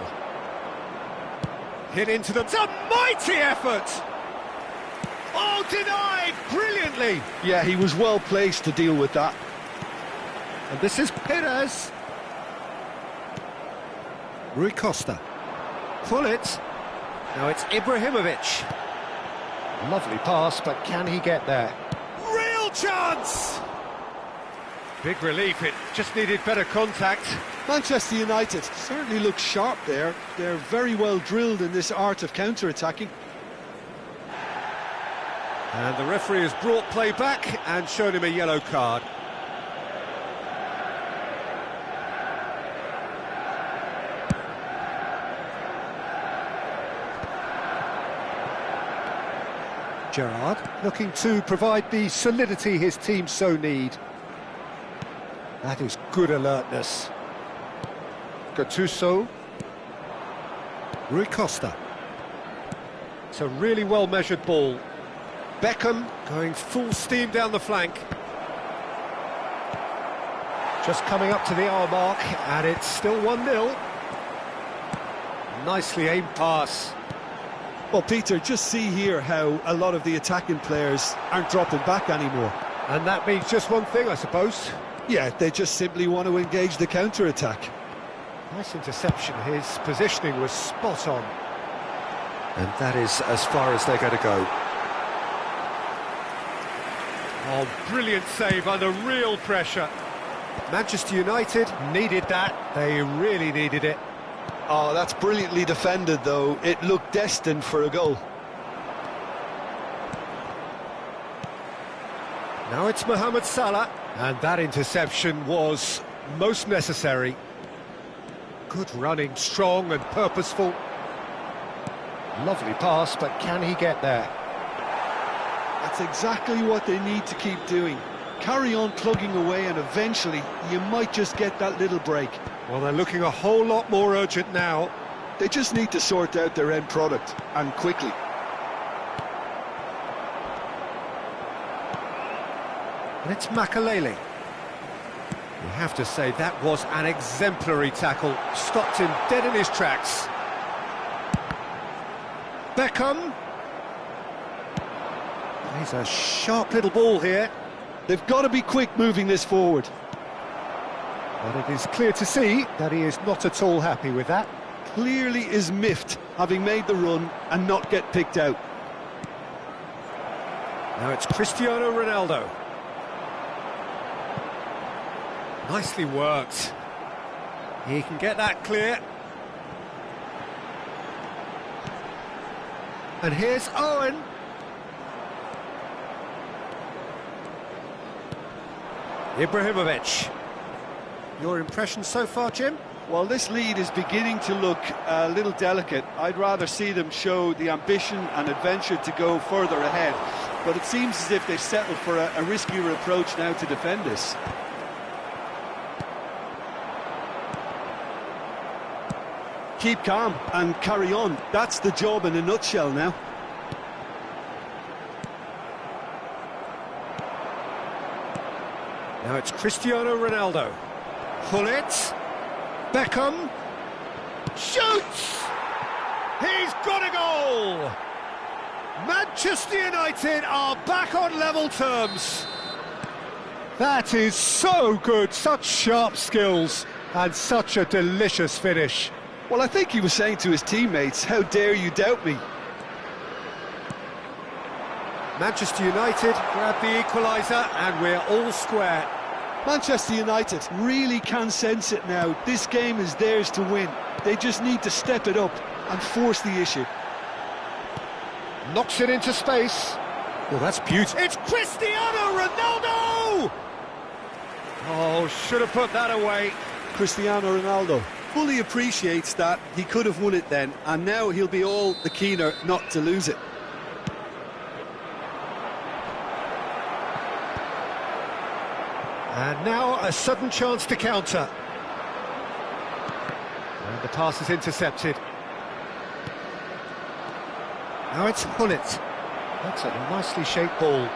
Hit into them. It's a mighty effort! Oh, denied brilliantly! Yeah, he was well placed to deal with that. And this is Perez. Rui Costa. Pull it. Now it's Ibrahimovic. Lovely pass, but can he get there? Real chance! Big relief, it just needed better contact. Manchester United certainly look sharp there. They're very well drilled in this art of counter-attacking. And the referee has brought play back and shown him a yellow card. Gerrard looking to provide the solidity his team so need. That is good alertness. Gattuso. Rui Costa. It's a really well-measured ball. Beckham going full steam down the flank. Just coming up to the hour mark, and it's still 1-0. Nicely aimed pass. Well, Peter, just see here how a lot of the attacking players aren't dropping back anymore. And that means just one thing, I suppose. Yeah, they just simply want to engage the counter-attack. Nice interception, his positioning was spot on. And that is as far as they're going to go. Oh, brilliant save under real pressure. Manchester United needed that, they really needed it. Oh, that's brilliantly defended, though. It looked destined for a goal. Now it's Mohamed Salah, and that interception was most necessary. Good running, strong and purposeful. Lovely pass, but can he get there? That's exactly what they need to keep doing. Carry on plugging away, and eventually you might just get that little break. Well, they're looking a whole lot more urgent now. They just need to sort out their end product, and quickly. And it's Makalele. You have to say that was an exemplary tackle. Stopped him dead in his tracks. Beckham. He's a sharp little ball here. They've got to be quick moving this forward. But it is clear to see that he is not at all happy with that. Clearly is miffed, having made the run and not get picked out. Now it's Cristiano Ronaldo. Nicely worked. He can get that clear. And here's Owen. Ibrahimovic. Your impression so far, Jim? Well, this lead is beginning to look a little delicate. I'd rather see them show the ambition and adventure to go further ahead. But it seems as if they've settled for a riskier approach now to defend this. Keep calm and carry on. That's the job in a nutshell now. Now it's Cristiano Ronaldo. Pull it. Beckham. Shoots! He's got a goal! Manchester United are back on level terms. That is so good. Such sharp skills and such a delicious finish. Well, I think he was saying to his teammates, how dare you doubt me? Manchester United grab the equaliser and we're all square. Manchester United really can sense it now. This game is theirs to win. They just need to step it up and force the issue. Knocks it into space. Well, that's beautiful. It's Cristiano Ronaldo! Oh, should have put that away. Cristiano Ronaldo fully appreciates that he could have won it then, and now he'll be all the keener not to lose it. And now a sudden chance to counter. And the pass is intercepted. Now it's Hullet. That's a nicely shaped ball.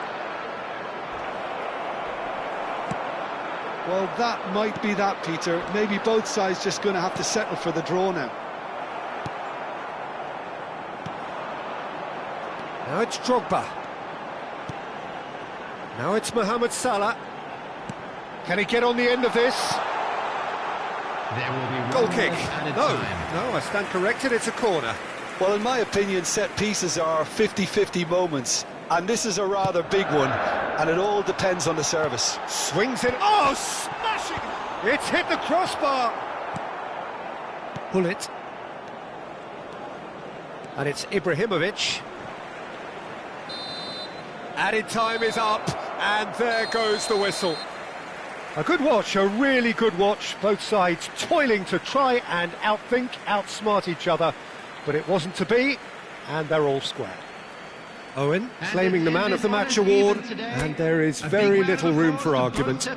Well, that might be that, Peter. Maybe both sides just going to have to settle for the draw now. Now it's Drogba. Now it's Mohamed Salah. Can he get on the end of this? There will be Goal one kick. less added No, time. no, I stand corrected, it's a corner. Well, in my opinion, set pieces are 50-50 moments, and this is a rather big one, and it all depends on the service. Swings it. Oh, smashing! It's hit the crossbar. Pull it. And it's Ibrahimovic. Added time is up, and there goes the whistle. A good watch, a really good watch. Both sides toiling to try and outthink, outsmart each other. But it wasn't to be, and they're all square. Owen claiming the Man of the Match award, and there is very little room for argument.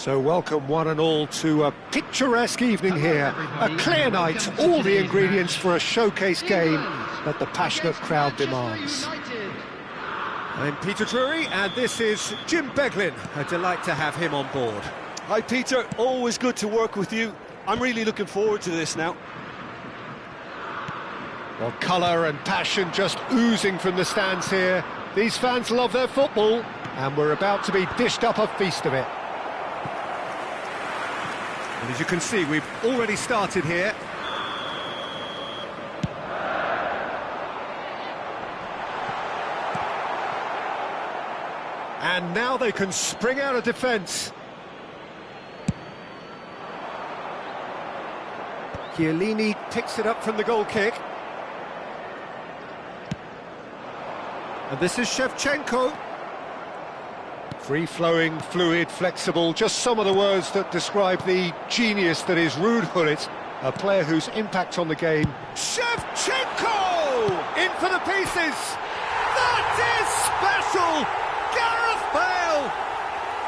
So welcome one and all to a picturesque evening here. A clear night, all the ingredients for a showcase game that the passionate crowd demands. I'm Peter Drury and this is Jim Beglin. A delight to have him on board. Hi Peter, always good to work with you. I'm really looking forward to this now. Well, colour and passion just oozing from the stands here. These fans love their football and we're about to be dished up a feast of it. And as you can see, we've already started here. And now they can spring out of defence. Chiellini picks it up from the goal kick. And this is Shevchenko. Free-flowing, fluid, flexible, just some of the words that describe the genius that is Ruud Gullit, a player whose impact on the game. Shevchenko! In for the pieces! That is special! Gareth Bale!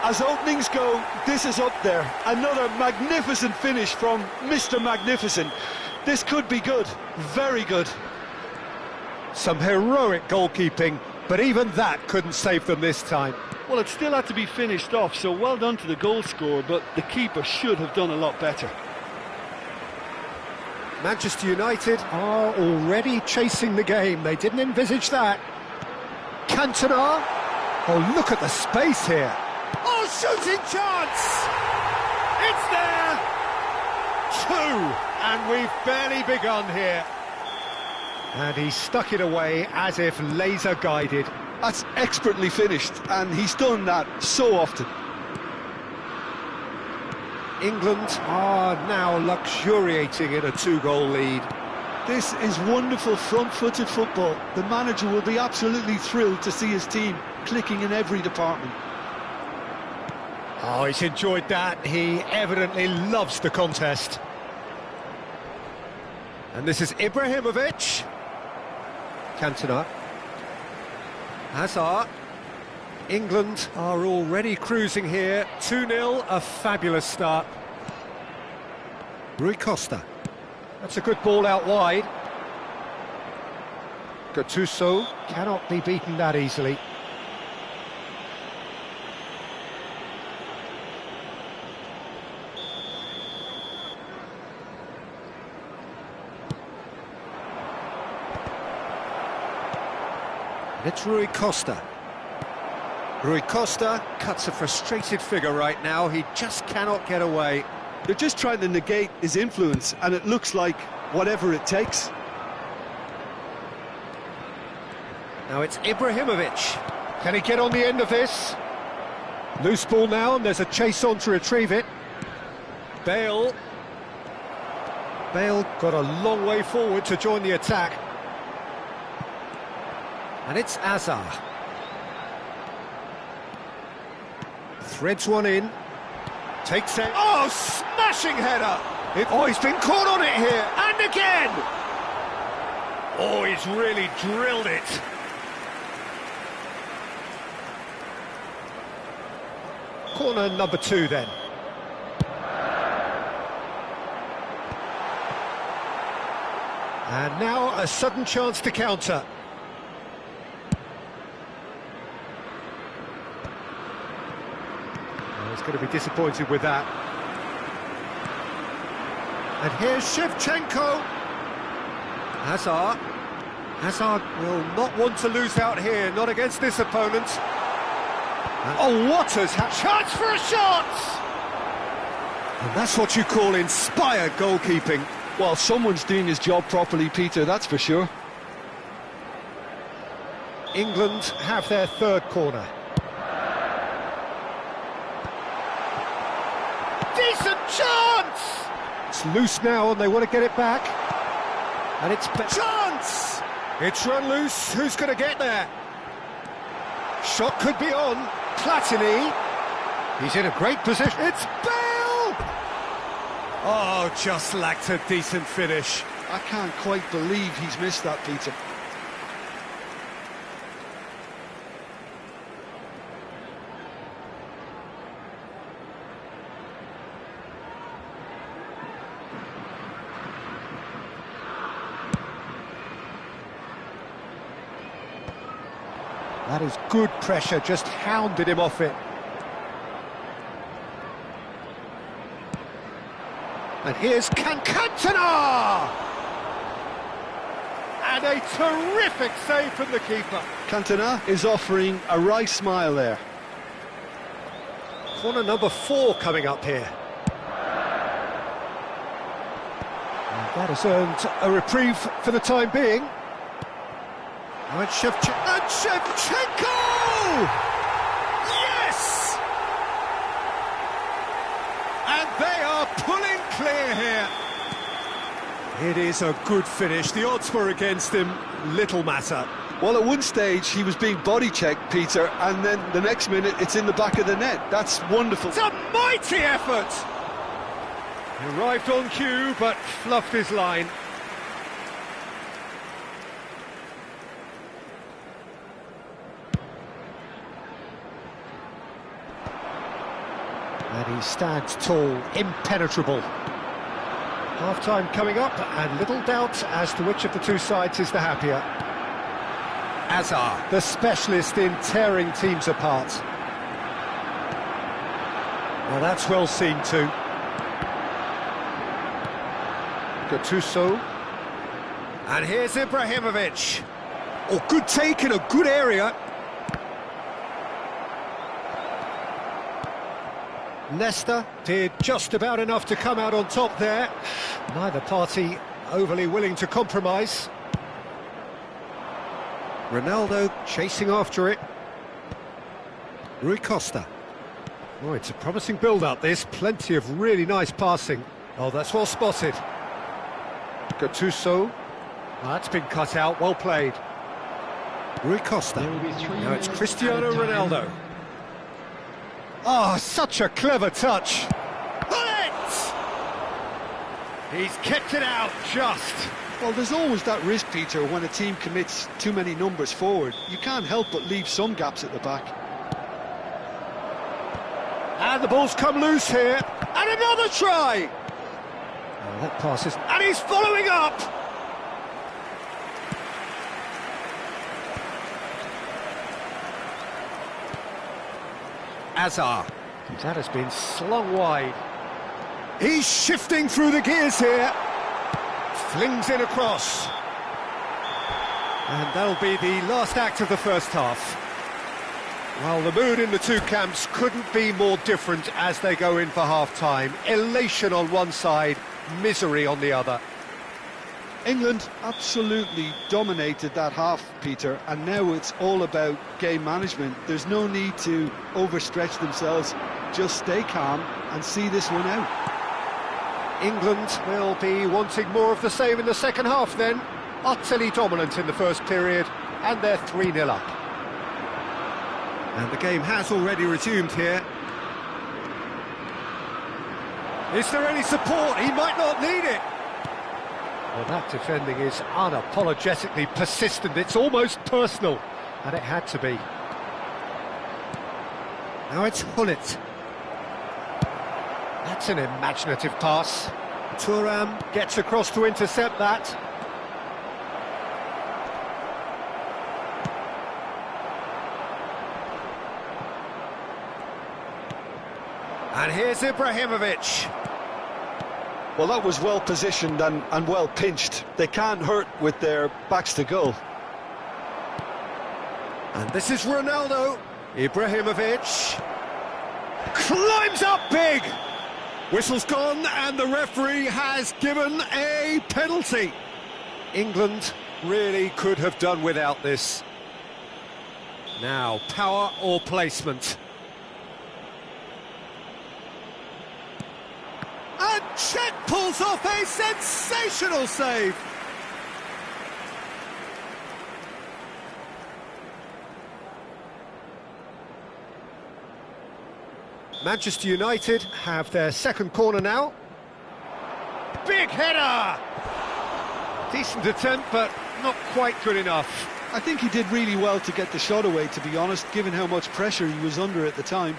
As openings go, this is up there. Another magnificent finish from Mr. Magnificent. This could be good, very good. Some heroic goalkeeping, but even that couldn't save them this time. Well, it still had to be finished off, so well done to the goal scorer, but the keeper should have done a lot better. Manchester United are already chasing the game. They didn't envisage that. Cantona. Oh, look at the space here. Oh, shooting chance! It's there! 2, and we've barely begun here. And he stuck it away as if laser-guided. That's expertly finished, and he's done that so often. England are now luxuriating in a 2-goal lead. This is wonderful front-footed football. The manager will be absolutely thrilled to see his team clicking in every department. Oh, he's enjoyed that. He evidently loves the contest. And this is Ibrahimovic. Cantona. Hazard. England are already cruising here. 2-0, a fabulous start. Rui Costa. That's a good ball out wide. Gattuso cannot be beaten that easily. It's Rui Costa. Rui Costa cuts a frustrated figure right now. He just cannot get away. They're just trying to negate his influence, and it looks like whatever it takes. Now it's Ibrahimovic. Can he get on the end of this? Loose ball now, and there's a chase on to retrieve it. Bale. Bale got a long way forward to join the attack. And it's Hazard. Threads one in. Takes it. Oh, smashing header! Oh, he's been caught on it here. And again! Oh, he's really drilled it. Corner number 2 then. And now a sudden chance to counter. He's going to be disappointed with that. And here's Shevchenko. Hazard. Hazard will not want to lose out here, not against this opponent. Oh, Waters has chance for a shot! And that's what you call inspired goalkeeping. Well, someone's doing his job properly, Peter, that's for sure. England have their 3rd corner. Decent chance! It's loose now and they want to get it back. And it's... Chance! It's run loose. Who's going to get there? Shot could be on. Platini. He's in a great position. It's Bale! Oh, just lacked a decent finish. I can't quite believe he's missed that, Peter. That is good pressure, just hounded him off it. And here's Cantona! And a terrific save from the keeper. Cantona is offering a wry smile there. Corner number 4 coming up here. And that has earned a reprieve for the time being. Now it's Shevchenko! Yes! And they are pulling clear here. It is a good finish. The odds were against him. Little matter. Well, at one stage he was being body checked, Peter, and then the next minute it's in the back of the net. That's wonderful. It's a mighty effort! He arrived on cue, but fluffed his line. And he stands tall, impenetrable. Half-time coming up, and little doubt as to which of the two sides is the happier. Azar, the specialist in tearing teams apart. Well, that's well seen too. Gattuso. And here's Ibrahimovic. Oh, good take in a good area. Nesta did just about enough to come out on top there. Neither party overly willing to compromise. Ronaldo chasing after it. Rui Costa. Oh, it's a promising build-up, this. Plenty of really nice passing. Oh, that's well spotted. Gattuso. Oh, that's been cut out, well played. Rui Costa. Now it's Cristiano Ronaldo. Oh, such a clever touch. Pull it! He's kept it out, just. Well, there's always that risk, Peter, when a team commits too many numbers forward. You can't help but leave some gaps at the back. And the ball's come loose here. And another try! Oh, that passes. And he's following up! Azar. That has been slung wide. He's shifting through the gears here. Flings in across. And that'll be the last act of the first half. Well, the mood in the two camps couldn't be more different as they go in for half-time. Elation on one side, misery on the other. England absolutely dominated that half, Peter, and now it's all about game management. There's no need to overstretch themselves. Just stay calm and see this one out. England will be wanting more of the same in the second half then. Utterly dominant in the first period, and they're 3-0 up. And the game has already resumed here. Is there any support? He might not need it. Well, that defending is unapologetically persistent. It's almost personal, and it had to be. Now it's Hullet. That's an imaginative pass. Thuram gets across to intercept that. And here's Ibrahimovic. Well, that was well positioned and well pinched. They can't hurt with their backs to goal. And this is Ronaldo. Ibrahimovic climbs up big. Whistle's gone and the referee has given a penalty. England really could have done without this. Now, power or placement. And Cech pulls off a sensational save. Manchester United have their second corner now. Big header! Decent attempt, but not quite good enough. I think he did really well to get the shot away, to be honest, given how much pressure he was under at the time.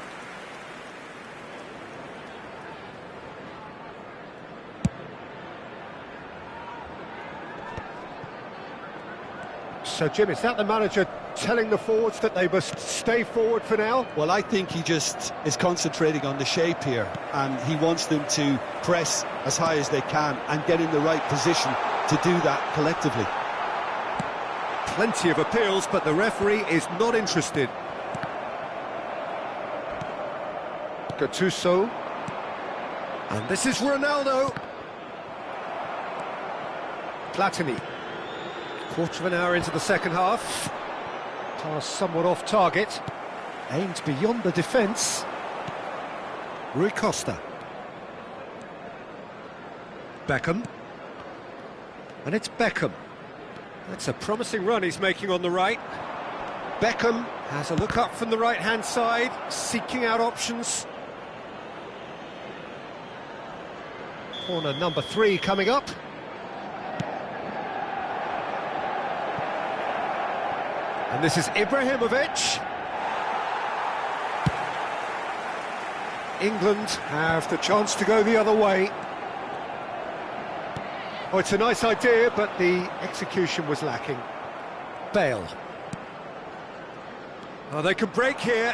So, Jim, is that the manager telling the forwards that they must stay forward for now? Well, I think he just is concentrating on the shape here, and he wants them to press as high as they can and get in the right position to do that collectively. Plenty of appeals, but the referee is not interested. Gattuso. And this is Ronaldo. Platini. Quarter of an hour into the second half. Pass somewhat off target. Aimed beyond the defence. Rui Costa. Beckham. And it's Beckham. That's a promising run he's making on the right. Beckham has a look up from the right-hand side, seeking out options. Corner number 3 coming up. And this is Ibrahimovic. England have the chance to go the other way. Oh, it's a nice idea, but the execution was lacking. Bale. Oh, they can break here.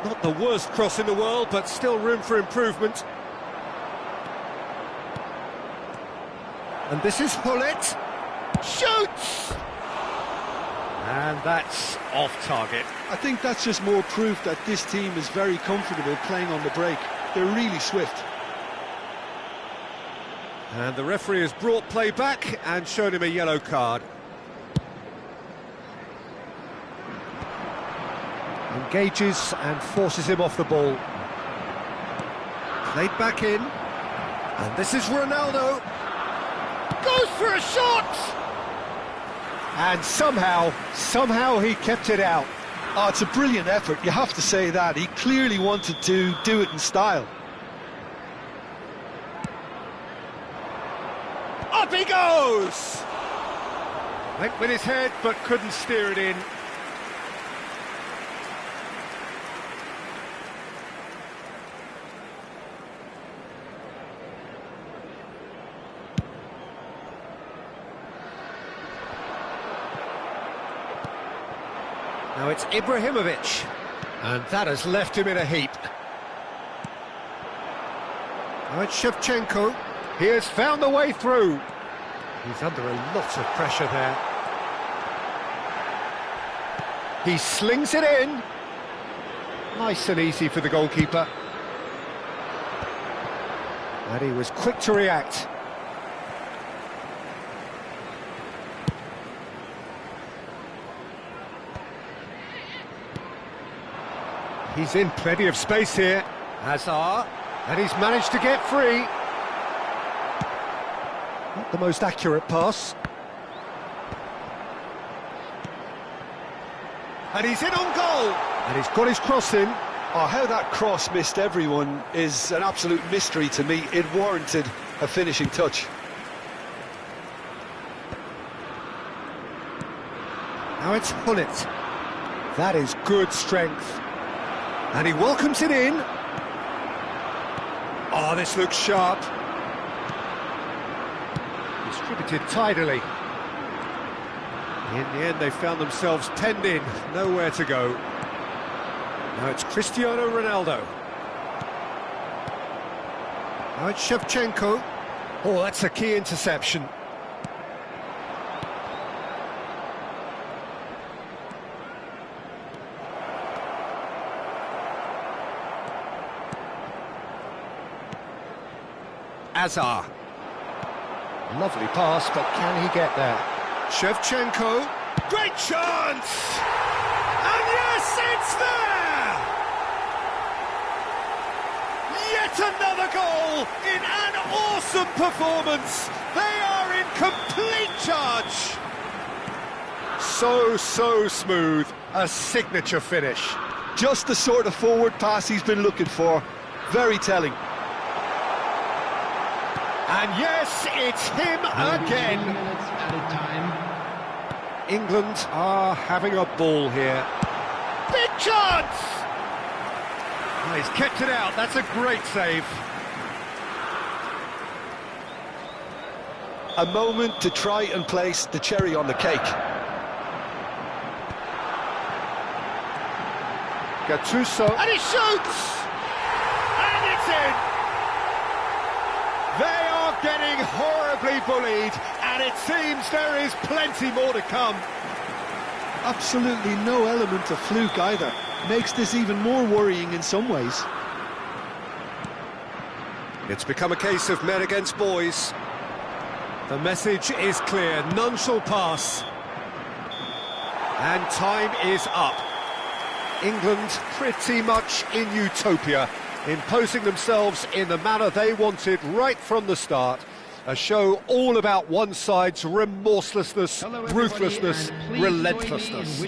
Not the worst cross in the world, but still room for improvement. And this is Hullet. Shoots! And that's off target. I think that's just more proof that this team is very comfortable playing on the break. They're really swift. And the referee has brought play back and shown him a yellow card. Engages and forces him off the ball. Played back in. And this is Ronaldo. Goes for a shot! And somehow he kept it out. Oh, it's a brilliant effort, you have to say that. He clearly wanted to do it in style. Up he goes! Went with his head, but couldn't steer it in. Now it's Ibrahimovic, and that has left him in a heap. Now it's Shevchenko. He has found the way through. He's under a lot of pressure there. He slings it in. Nice and easy for the goalkeeper. And he was quick to react. He's in plenty of space here. Hazard, and he's managed to get free. Not the most accurate pass. And he's in on goal. And he's got his cross in. Oh, how that cross missed everyone is an absolute mystery to me. It warranted a finishing touch. Now it's Hullet. That is good strength. And he welcomes it in. Oh, this looks sharp. Distributed tidily. In the end, they found themselves penned in, nowhere to go. Now it's Cristiano Ronaldo. Now it's Shevchenko. Oh, that's a key interception. Hazard. Lovely pass, but can he get there? Shevchenko. Great chance! And yes, it's there! Yet another goal in an awesome performance. They are in complete charge. So smooth. A signature finish. Just the sort of forward pass he's been looking for. Very telling. And yes, it's him again. England are having a ball here. Big chance! Oh, he's kept it out. That's a great save. A moment to try and place the cherry on the cake. Gattuso, and he shoots! And it's in! They are getting horribly bullied, and it seems there is plenty more to come. Absolutely no element of fluke either. Makes this even more worrying in some ways. It's become a case of men against boys. The message is clear, none shall pass. And time is up. England pretty much in utopia, imposing themselves in the manner they wanted right from the start. A show all about one side's remorselessness, ruthlessness, relentlessness.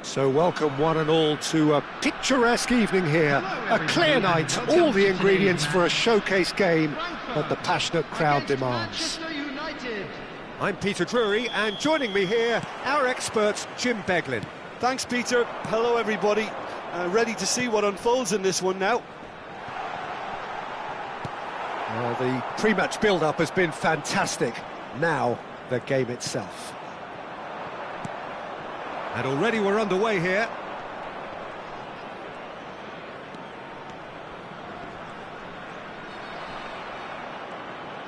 So welcome one and all to a picturesque evening here, a clear night, all the ingredients for a showcase game that the passionate crowd demands. I'm Peter Drury, and joining me here, our expert Jim Beglin. Thanks, Peter. Hello, everybody. Ready to see what unfolds in this one now. Well, the pre-match build-up has been fantastic. Now, the game itself. And already we're underway here.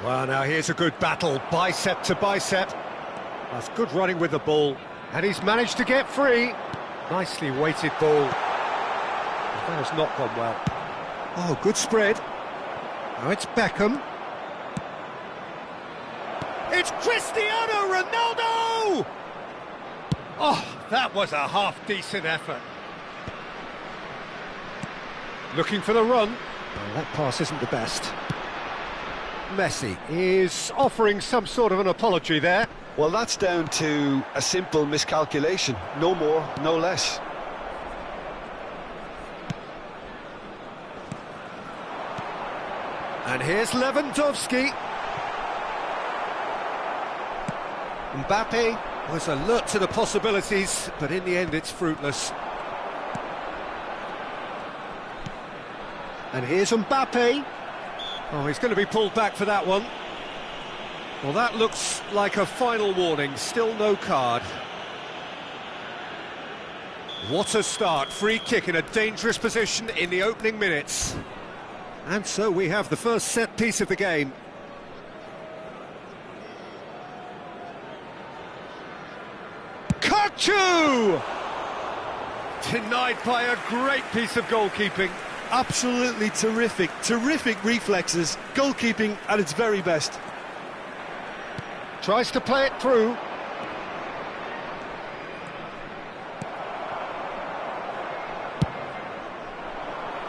Well, now here's a good battle, bicep to bicep. That's good running with the ball. And he's managed to get free. Nicely weighted ball. That has not gone well. Oh, good spread. Now it's Beckham. It's Cristiano Ronaldo! Oh, that was a half-decent effort. Looking for the run. Well, that pass isn't the best. Messi is offering some sort of an apology there. Well, that's down to a simple miscalculation. No more, no less. And here's Lewandowski. Mbappe was alert to the possibilities, but in the end it's fruitless. And here's Mbappe. Oh, he's going to be pulled back for that one. Well, that looks like a final warning, still no card. What a start, free kick in a dangerous position in the opening minutes. And so we have the first set piece of the game. Kochu! Denied by a great piece of goalkeeping. Absolutely terrific, terrific reflexes. Goalkeeping at its very best. Tries to play it through.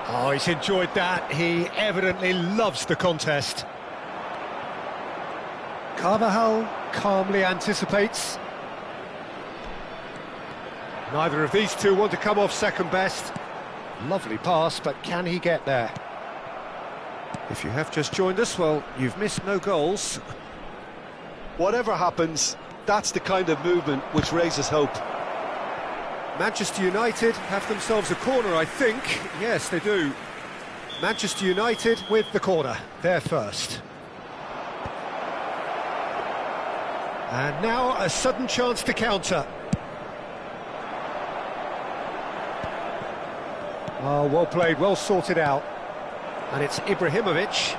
Oh, he's enjoyed that. He evidently loves the contest. Carvajal calmly anticipates. Neither of these two want to come off second best. Lovely pass, but can he get there? If you have just joined us, well, you've missed no goals. Whatever happens, that's the kind of movement which raises hope. Manchester United have themselves a corner, I think. Yes, they do. Manchester United with the corner. They're first. And now a sudden chance to counter. Oh, well played, well sorted out. And it's Ibrahimovic.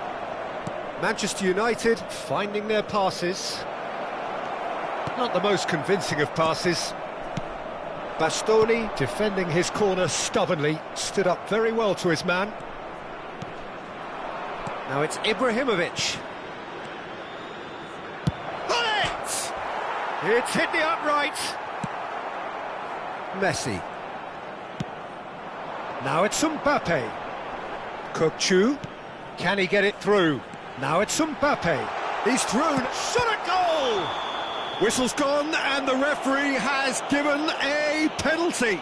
Manchester United finding their passes. Not the most convincing of passes. Bastoni defending his corner stubbornly, stood up very well to his man. Now it's Ibrahimovic. On it! It's hit the upright. Messi. Now it's Mbappe. Kochu. Can he get it through? Now it's Mbappe. He's through. Shot at goal! Whistle's gone and the referee has given a penalty.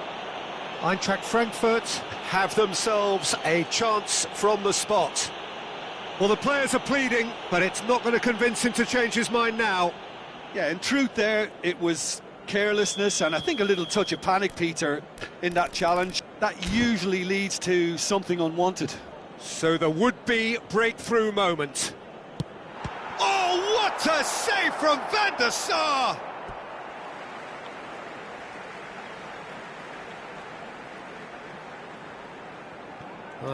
Eintracht Frankfurt have themselves a chance from the spot. Well, the players are pleading, but it's not going to convince him to change his mind now. Yeah, in truth there, it was carelessness and I think a little touch of panic, Peter, in that challenge. That usually leads to something unwanted. So the would-be breakthrough moment. Oh, what a save from Van der Sar!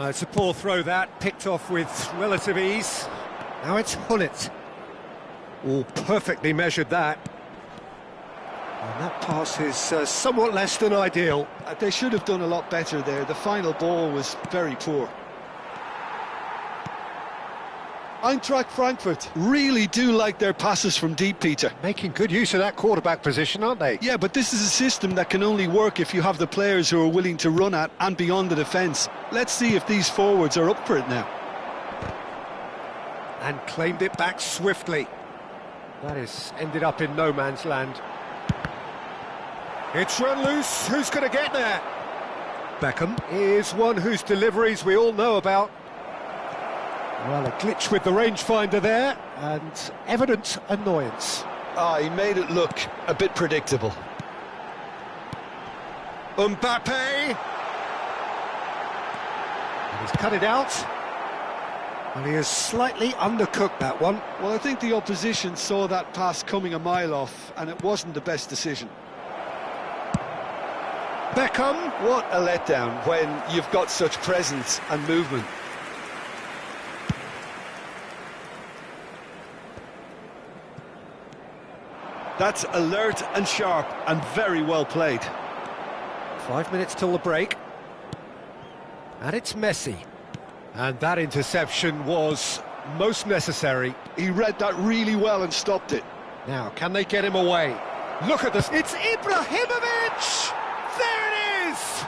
It's a poor throw that, picked off with relative ease. Now it's Hullet. Oh, perfectly measured that. And that pass is somewhat less than ideal. They should have done a lot better there. The final ball was very poor. Eintracht Frankfurt really do like their passes from deep, Peter. Making good use of that quarterback position, aren't they? Yeah, but this is a system that can only work if you have the players who are willing to run at and beyond the defence. Let's see if these forwards are up for it now. And claimed it back swiftly. That has ended up in no man's land. It's run loose. Who's going to get there? Beckham is one whose deliveries we all know about. Well, a glitch with the rangefinder there, and evident annoyance. He made it look a bit predictable. Mbappe! And he's cut it out. Well, he has slightly undercooked that one. Well, I think the opposition saw that pass coming a mile off, and it wasn't the best decision. Beckham. What a letdown when you've got such presence and movement. That's alert and sharp and very well played. 5 minutes till the break. And it's Messi. And that interception was most necessary. He read that really well and stopped it. Now, can they get him away? Look at this. It's Ibrahimovic! There it is!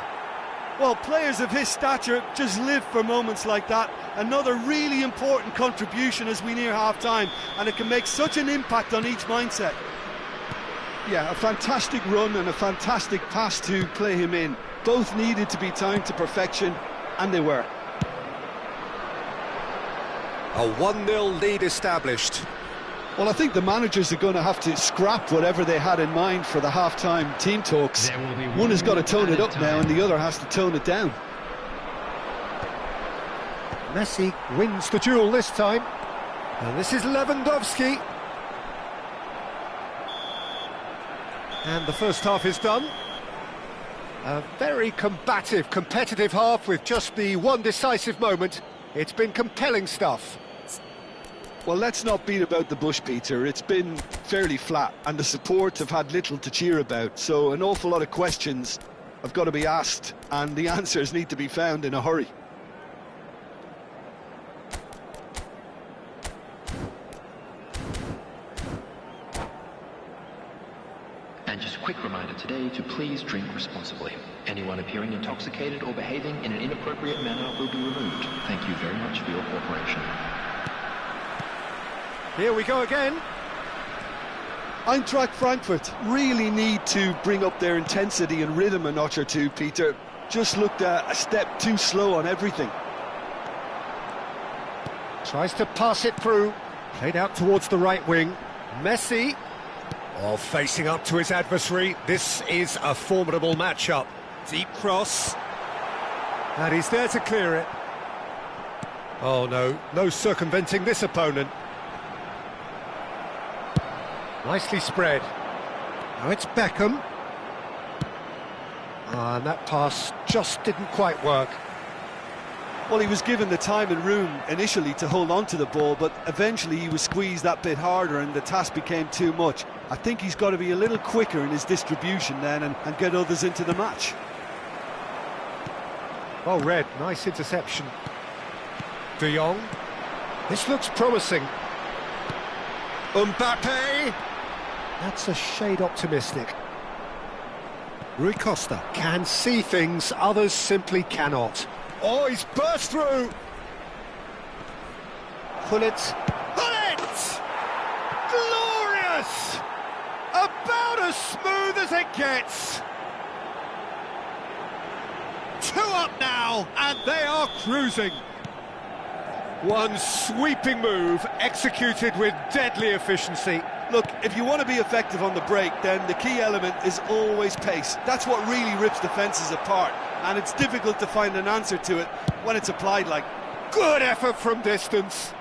Well, players of his stature just live for moments like that. Another really important contribution as we near half-time, and it can make such an impact on each mindset. Yeah, a fantastic run and a fantastic pass to play him in. Both needed to be timed to perfection, and they were. A 1-0 lead established. Well, I think the managers are going to have to scrap whatever they had in mind for the half-time team talks. One has got to tone it up now, and the other has to tone it down. Messi wins the duel this time. And this is Lewandowski. And the first half is done. A very combative, competitive half with just the one decisive moment. It's been compelling stuff. Well, let's not beat about the bush, Peter. It's been fairly flat, and the support have had little to cheer about. So an awful lot of questions have got to be asked, and the answers need to be found in a hurry. And just a quick reminder today to please drink responsibly. Anyone appearing intoxicated or behaving in an inappropriate manner will be removed. Thank you very much for your cooperation. Here we go again. Eintracht Frankfurt really need to bring up their intensity and rhythm a notch or two, Peter. Just looked a step too slow on everything. Tries to pass it through. Played out towards the right wing. Messi. Oh, facing up to his adversary. This is a formidable matchup. Deep cross. And he's there to clear it. Oh no, no circumventing this opponent. Nicely spread. Now it's Beckham. And that pass just didn't quite work. Well, he was given the time and room initially to hold on to the ball, but eventually he was squeezed that bit harder and the task became too much. I think he's got to be a little quicker in his distribution then and get others into the match. Well read, nice interception. De Jong. This looks promising. Mbappe. That's a shade optimistic. Rui Costa can see things others simply cannot. Oh, he's burst through! Gullit. Gullit! Glorious! About as smooth as it gets! 2 up now, and they are cruising. One sweeping move, executed with deadly efficiency. Look, if you want to be effective on the break, then the key element is always pace. That's what really rips defences apart, and it's difficult to find an answer to it when it's applied like. Good effort from distance.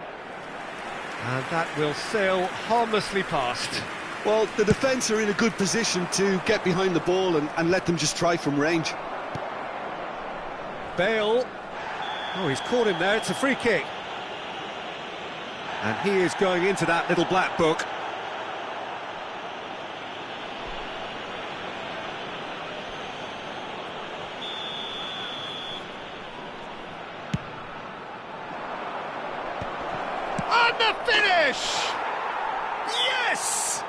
And that will sail harmlessly past. Well, the defence are in a good position to get behind the ball and let them just try from range. Bale. Oh, he's caught him there, it's a free kick. And he is going into that little black book. And the finish! Yes!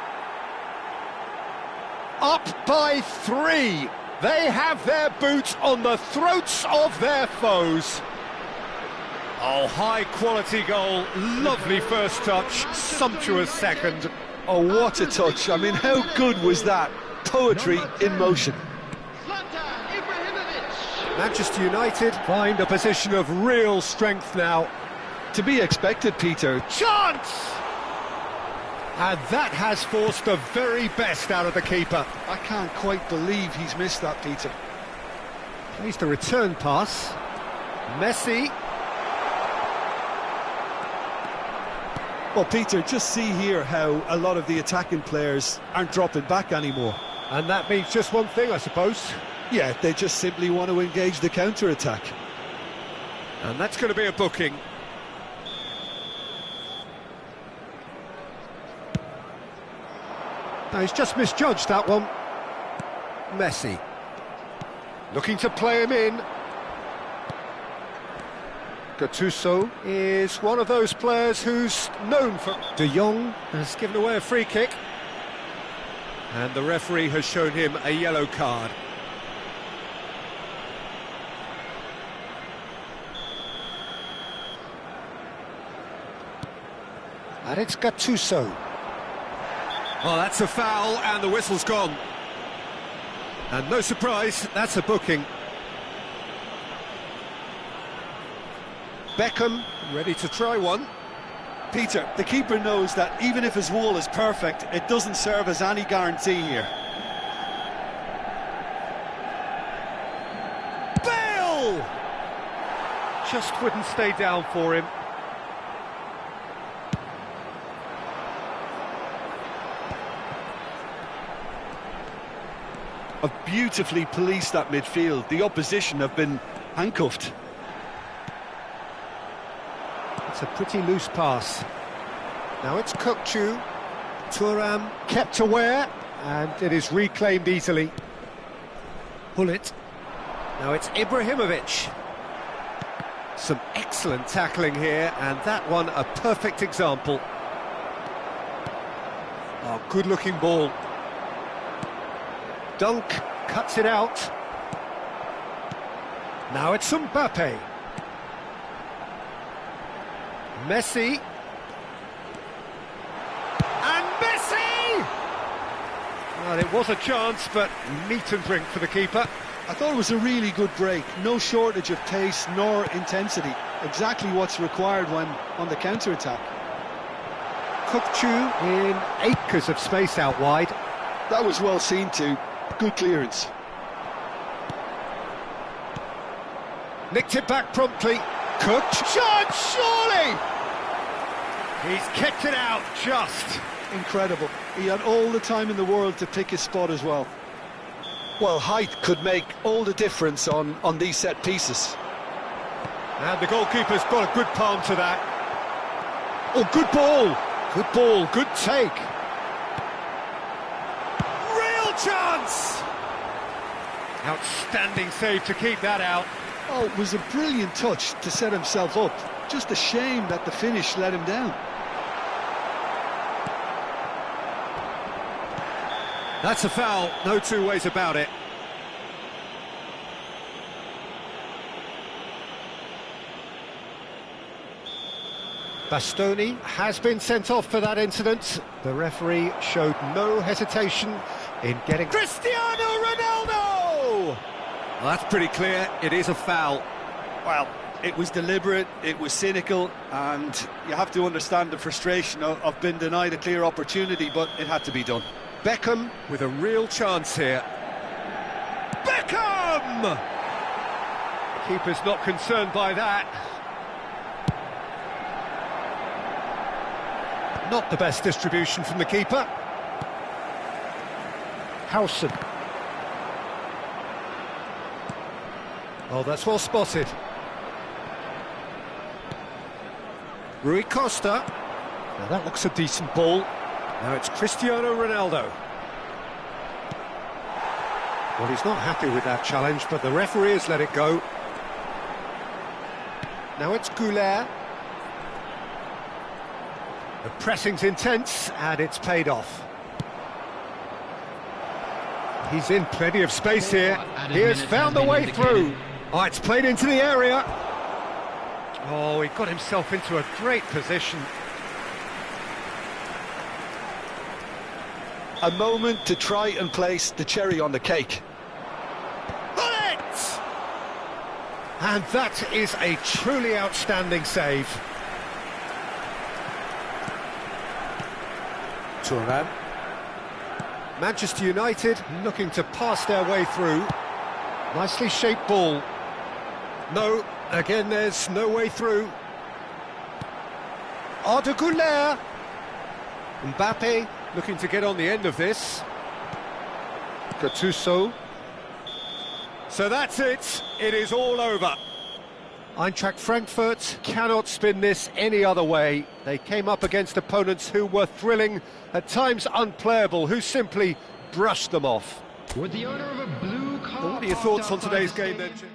Up by 3. They have their boots on the throats of their foes. Oh, high-quality goal, lovely first touch, sumptuous second. Oh, what a touch. I mean, how good was that? Poetry in motion. Manchester United find a position of real strength now. To be expected, Peter. Chance! And that has forced the very best out of the keeper. I can't quite believe he's missed that, Peter. Plays the return pass. Messi. Well, Peter, just see here how a lot of the attacking players aren't dropping back anymore. And that means just one thing, I suppose. Yeah, they just simply want to engage the counter-attack. And that's going to be a booking. No, he's just misjudged that one. Messi. Looking to play him in. Gattuso is one of those players who's known for... De Jong has given away a free kick. And the referee has shown him a yellow card. And it's Gattuso. Oh, that's a foul, and the whistle's gone. And no surprise, that's a booking. Beckham, ready to try one. Peter, the keeper knows that even if his wall is perfect, it doesn't serve as any guarantee here. Bale! Just wouldn't stay down for him. Have beautifully policed that midfield. The opposition have been handcuffed. It's a pretty loose pass. Now it's Kökçü. Thuram kept aware, and it is reclaimed easily. Bullet. Now it's Ibrahimovic. Some excellent tackling here, and that one a perfect example. Oh, good-looking ball. Dunk cuts it out. Now it's Mbappe. Messi. And Messi! Well, it was a chance, but meat and drink for the keeper. I thought it was a really good break. No shortage of pace nor intensity. Exactly what's required when on the counter-attack. Kökçü in acres of space out wide. That was well seen too. Good clearance. Nicked it back promptly. Kökçü, shot, surely! He's kicked it out, just. Incredible. He had all the time in the world to pick his spot as well. Well, height could make all the difference on these set pieces. And the goalkeeper's got a good palm to that. Oh, good ball. Good ball, good take. Real chance! Outstanding save to keep that out. Oh, it was a brilliant touch to set himself up. Just a shame that the finish let him down. That's a foul, no two ways about it. Bastoni has been sent off for that incident. The referee showed no hesitation in getting... Cristiano Ronaldo! Well, that's pretty clear, it is a foul. Well, it was deliberate, it was cynical, and you have to understand the frustration of being denied a clear opportunity, but it had to be done. Beckham with a real chance here. Beckham! Keeper's not concerned by that. Not the best distribution from the keeper. Howson. Oh, that's well spotted. Rui Costa. Now that looks a decent ball. Now it's Cristiano Ronaldo. Well, he's not happy with that challenge, but the referee has let it go. Now it's Goulet. The pressing's intense, and it's paid off. He's in plenty of space here. He has found the way through. Oh, it's played into the area. Oh, he got himself into a great position. A moment to try and place the cherry on the cake. Bullet! And that is a truly outstanding save. Thuram. Manchester United looking to pass their way through. Nicely shaped ball. No, again there's no way through. Arda Güler. Mbappe looking to get on the end of this. Gattuso. So that's it. It is all over. Eintracht Frankfurt cannot spin this any other way. They came up against opponents who were thrilling, at times unplayable, who simply brushed them off. With the owner of a blue car. What are your thoughts on today's game then, Jim?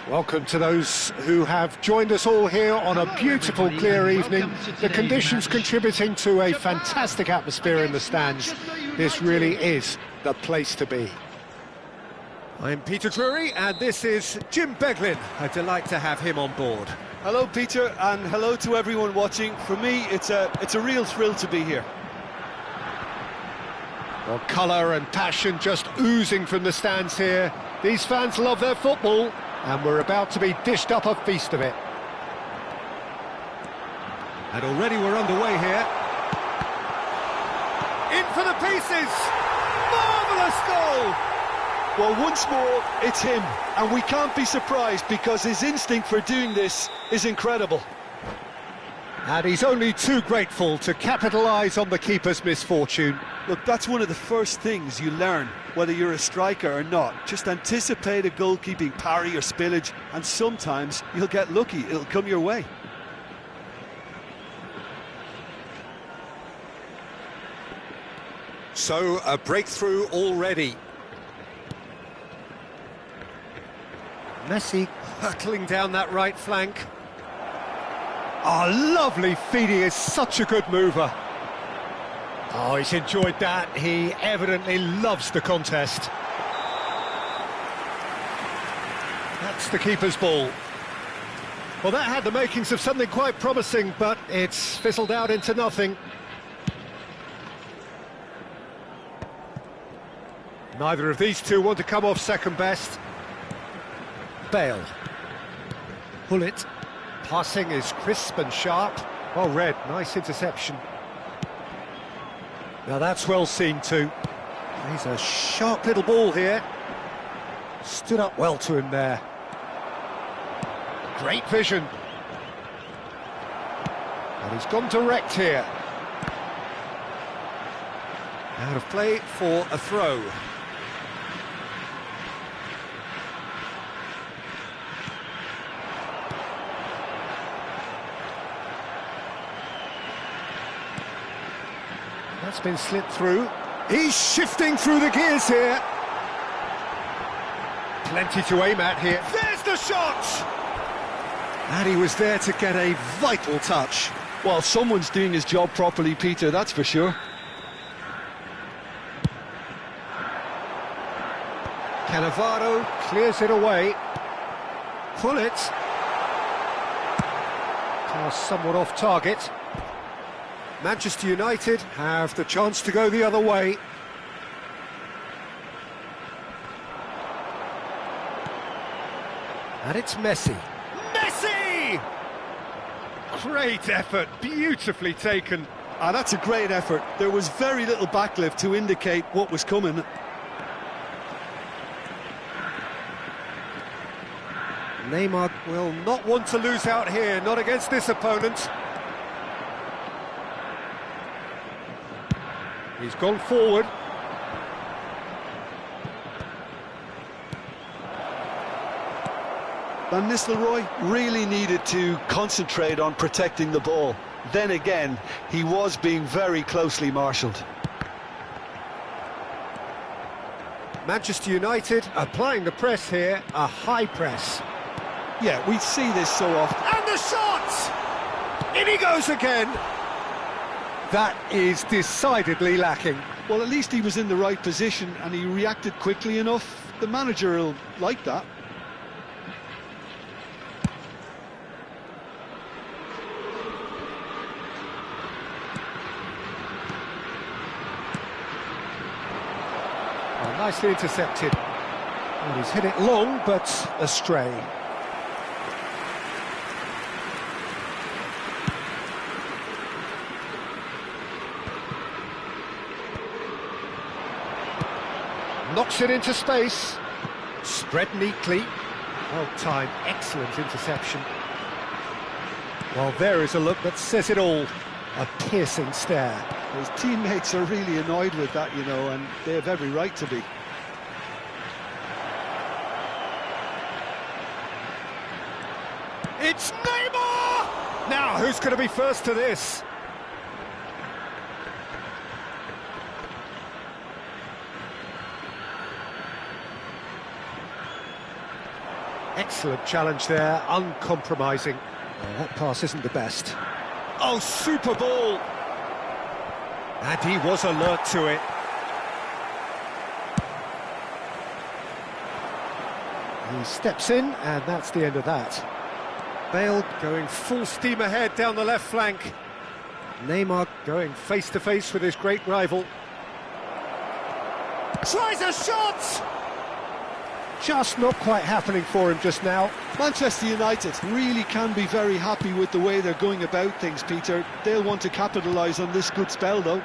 Welcome to those who have joined us all here on a beautiful, clear evening. The conditions contributing to a fantastic atmosphere in the stands. This really is the place to be. I'm Peter Drury, and this is Jim Beglin. A delight to have him on board. Hello, Peter, and hello to everyone watching. For me, it's a real thrill to be here. Well, colour and passion just oozing from the stands here. These fans love their football, and we're about to be dished up a feast of it. And already we're underway here. In for the pieces! Marvellous goal! Well, once more, it's him, and we can't be surprised because his instinct for doing this is incredible. And he's only too grateful to capitalise on the keeper's misfortune. Look, that's one of the first things you learn, whether you're a striker or not. Just anticipate a goalkeeping parry or spillage, and sometimes you'll get lucky, it'll come your way. So, a breakthrough already. Messi hurtling down that right flank. Oh, lovely feed, he is such a good mover. Oh, he's enjoyed that. He evidently loves the contest. That's the keeper's ball. Well, that had the makings of something quite promising, but it's fizzled out into nothing. Neither of these two want to come off second best. Bale. Bullet. Passing is crisp and sharp. Well read, nice interception. Now that's well seen too. He's a sharp little ball here. Stood up well to him there. Great vision. And he's gone direct here. Out of play for a throw. That's been slipped through. He's shifting through the gears here. Plenty to aim at here. There's the shot! And he was there to get a vital touch. Well, someone's doing his job properly, Peter, that's for sure. Cannavaro clears it away. Bullet. Pass somewhat off target. Manchester United have the chance to go the other way. And it's Messi. Messi! Great effort, beautifully taken. That's a great effort. There was very little backlift to indicate what was coming. Neymar will not want to lose out here, not against this opponent. He's gone forward. Van Nistelrooy really needed to concentrate on protecting the ball. Then again, he was being very closely marshalled. Manchester United applying the press here, a high press. Yeah, we see this so often. And the shot! In he goes again. That is decidedly lacking. Well, at least he was in the right position and he reacted quickly enough. The manager will like that. Oh, nicely intercepted. And he's hit it long, but astray. Knocks it into space. Spread neatly. Well timed, excellent interception. Well, there is a look that says it all. A piercing stare. His teammates are really annoyed with that, you know, and they have every right to be. It's Neymar! Now, who's going to be first to this? Excellent challenge there, uncompromising. Oh, that pass isn't the best. Oh, super ball! And he was alert to it. He steps in, and that's the end of that. Bale going full steam ahead down the left flank. Neymar going face-to-face with his great rival. Tries a shot! Just not quite happening for him just now. Manchester United really can be very happy with the way they're going about things, Peter. They'll want to capitalise on this good spell, though.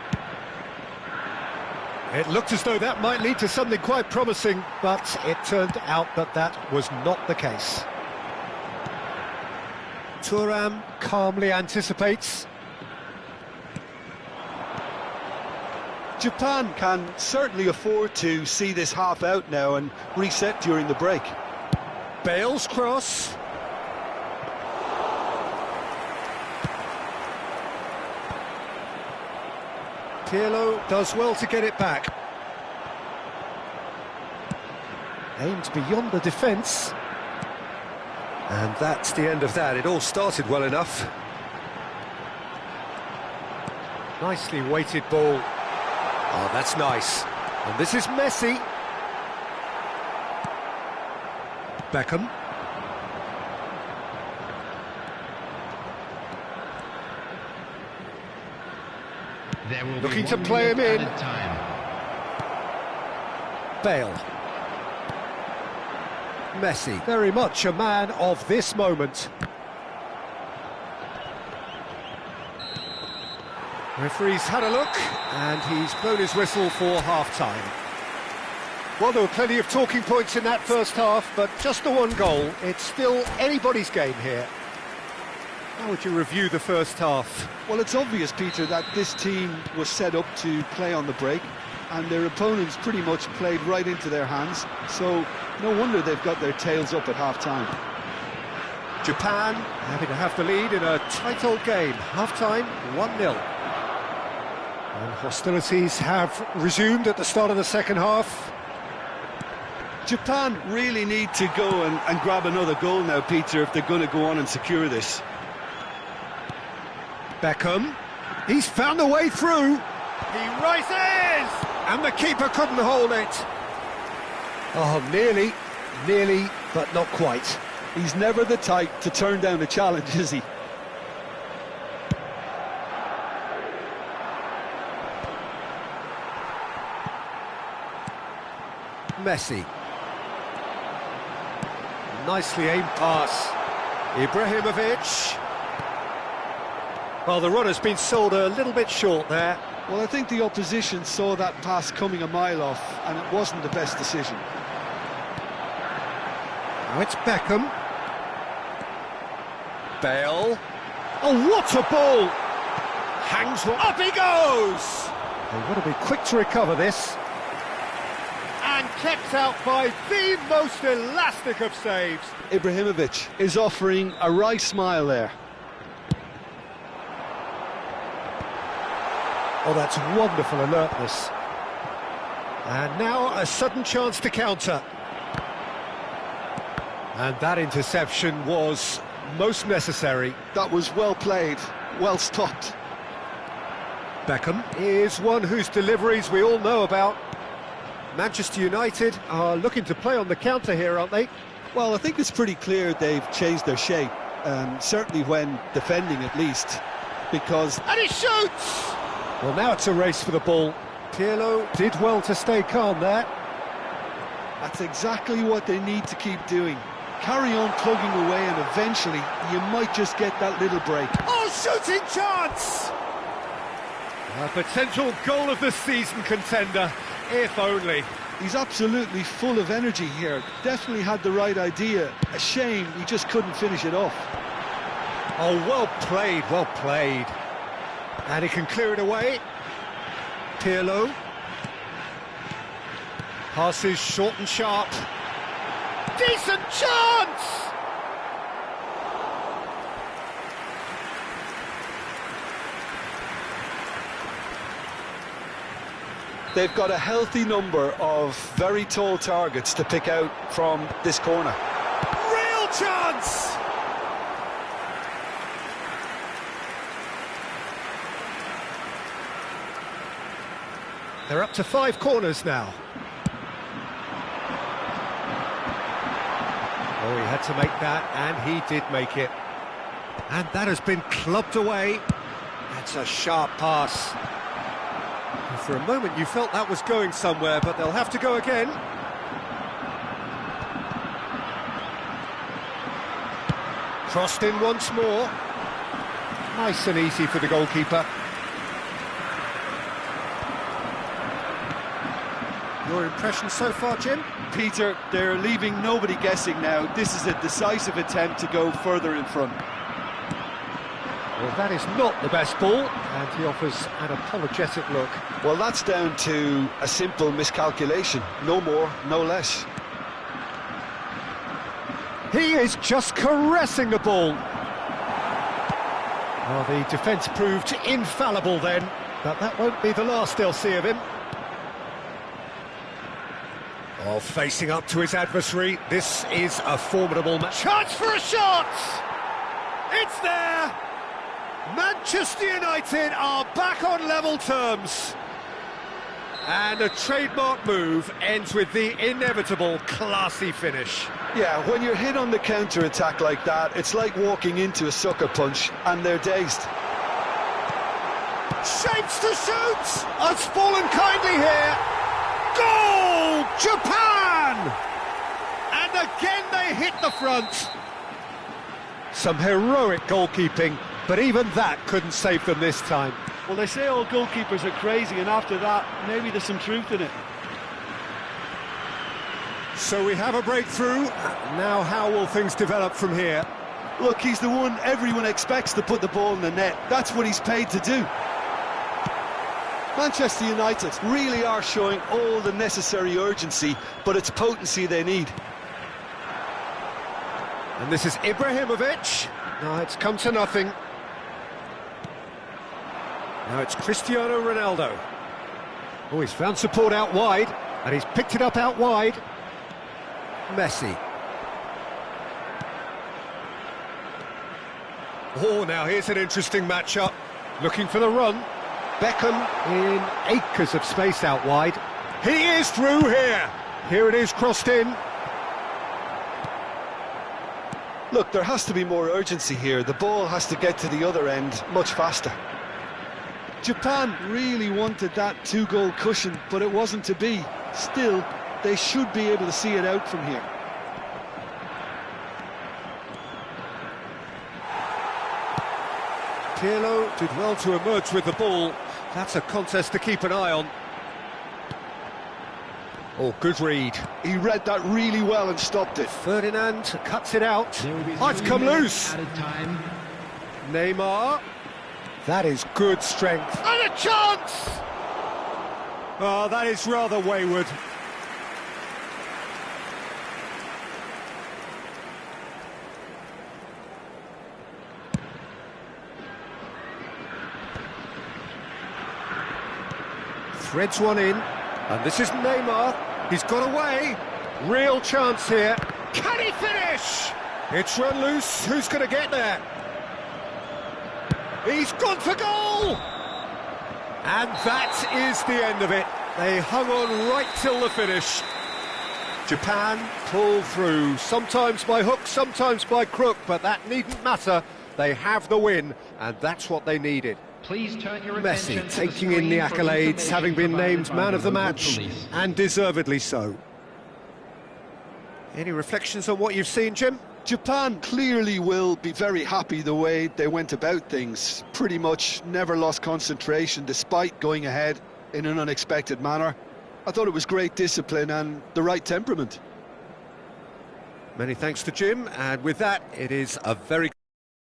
It looked as though that might lead to something quite promising, but it turned out that that was not the case. Thuram calmly anticipates. Japan can certainly afford to see this half out now and reset during the break. Bale's cross. Pirlo does well to get it back. Aimed beyond the defence. And that's the end of that. It all started well enough. Nicely weighted ball. Oh, that's nice. And this is Messi. Beckham. There will Looking be to 1 play him minute in. added time. Bale. Messi, very much a man of this moment. Referee's had a look, and he's blown his whistle for half-time. Well, there were plenty of talking points in that first half, but just the one goal. It's still anybody's game here. How would you review the first half? Well, it's obvious, Peter, that this team was set up to play on the break, and their opponents pretty much played right into their hands, so no wonder they've got their tails up at half-time. Japan having to have the lead in a tight old game. Half-time, 1-0. And hostilities have resumed at the start of the second half. Japan really need to go and grab another goal now, Peter, if they're going to go on and secure this. Beckham, he's found a way through. He rises! And the keeper couldn't hold it. Oh, nearly, but not quite. He's never the type to turn down a challenge, is he? Messi. Nicely aimed pass. Ibrahimovic. Well, the runner's been sold a little bit short there. Well, I think the opposition saw that pass coming a mile off, and it wasn't the best decision. Now it's Beckham. Bale. Oh, what a ball! Hangs one. Up he goes! They want to be quick to recover this. And kept out by the most elastic of saves. Ibrahimovic is offering a right smile there. Oh, that's wonderful alertness. And now a sudden chance to counter. And that interception was most necessary. That was well played, well stopped. Beckham is one whose deliveries we all know about. Manchester United are looking to play on the counter here, aren't they? Well, I think it's pretty clear they've changed their shape, certainly when defending at least, because... And he shoots! Well, now it's a race for the ball. Pirlo did well to stay calm there. That's exactly what they need to keep doing. Carry on plugging away, and eventually you might just get that little break. Oh, shooting chance! A potential goal of the season contender, if only. He's absolutely full of energy here. Definitely had the right idea. A shame he just couldn't finish it off. Oh, well played, well played. And he can clear it away. Pirlo. Passes short and sharp. Decent chance! They've got a healthy number of very tall targets to pick out from this corner. Real chance! They're up to 5 corners now. Oh, he had to make that, and he did make it. And that has been clubbed away. That's a sharp pass. And for a moment you felt that was going somewhere, but they'll have to go again. Crossed in once more. Nice and easy for the goalkeeper. Your impression so far, Jim? Peter, they're leaving nobody guessing now. This is a decisive attempt to go further in front. Well, that is not the best ball, and he offers an apologetic look. Well, that's down to a simple miscalculation. No more, no less. He is just caressing the ball. Well, the defence proved infallible then, but that won't be the last they'll see of him. Oh, facing up to his adversary, this is a formidable match. Chance for a shot! It's there! Manchester United are back on level terms. And a trademark move ends with the inevitable classy finish. Yeah, when you're hit on the counter-attack like that, it's like walking into a sucker punch, and they're dazed. Shapes to shoot! Has fallen kindly here. Goal! Japan! And again they hit the front. Some heroic goalkeeping, but even that couldn't save them this time. Well, they say all goalkeepers are crazy, and after that, maybe there's some truth in it. So we have a breakthrough. Now how will things develop from here? Look, he's the one everyone expects to put the ball in the net. That's what he's paid to do. Manchester United really are showing all the necessary urgency, but it's potency they need. And this is Ibrahimovic. No, it's come to nothing. Now it's Cristiano Ronaldo. Oh, he's found support out wide, and he's picked it up out wide. Messi. Oh, now here's an interesting matchup. Looking for the run. Beckham in acres of space out wide. He is through here. Here it is, crossed in. Look, there has to be more urgency here. The ball has to get to the other end much faster. Japan really wanted that two-goal cushion, but it wasn't to be. Still, they should be able to see it out from here. Pirlo did well to emerge with the ball. That's a contest to keep an eye on. Oh, good read. He read that really well and stopped it. Ferdinand cuts it out. Oh, it's come loose. Neymar. That is good strength. And a chance! Oh, that is rather wayward. Threads one in, and this is Neymar. He's got away. Real chance here. Can he finish? It's run loose. Who's going to get there? He's gone for goal! And that is the end of it. They hung on right till the finish. Japan pull through, sometimes by hook, sometimes by crook, but that needn't matter. They have the win, and that's what they needed. Please turn your Messi attention to taking in the screen for accolades, having been information named provided man by of the local match, police. and deservedly so. Any reflections on what you've seen, Jim? Japan clearly will be very happy the way they went about things. Pretty much never lost concentration despite going ahead in an unexpected manner. I thought it was great discipline and the right temperament. Many thanks to Jim, and with that, it is a very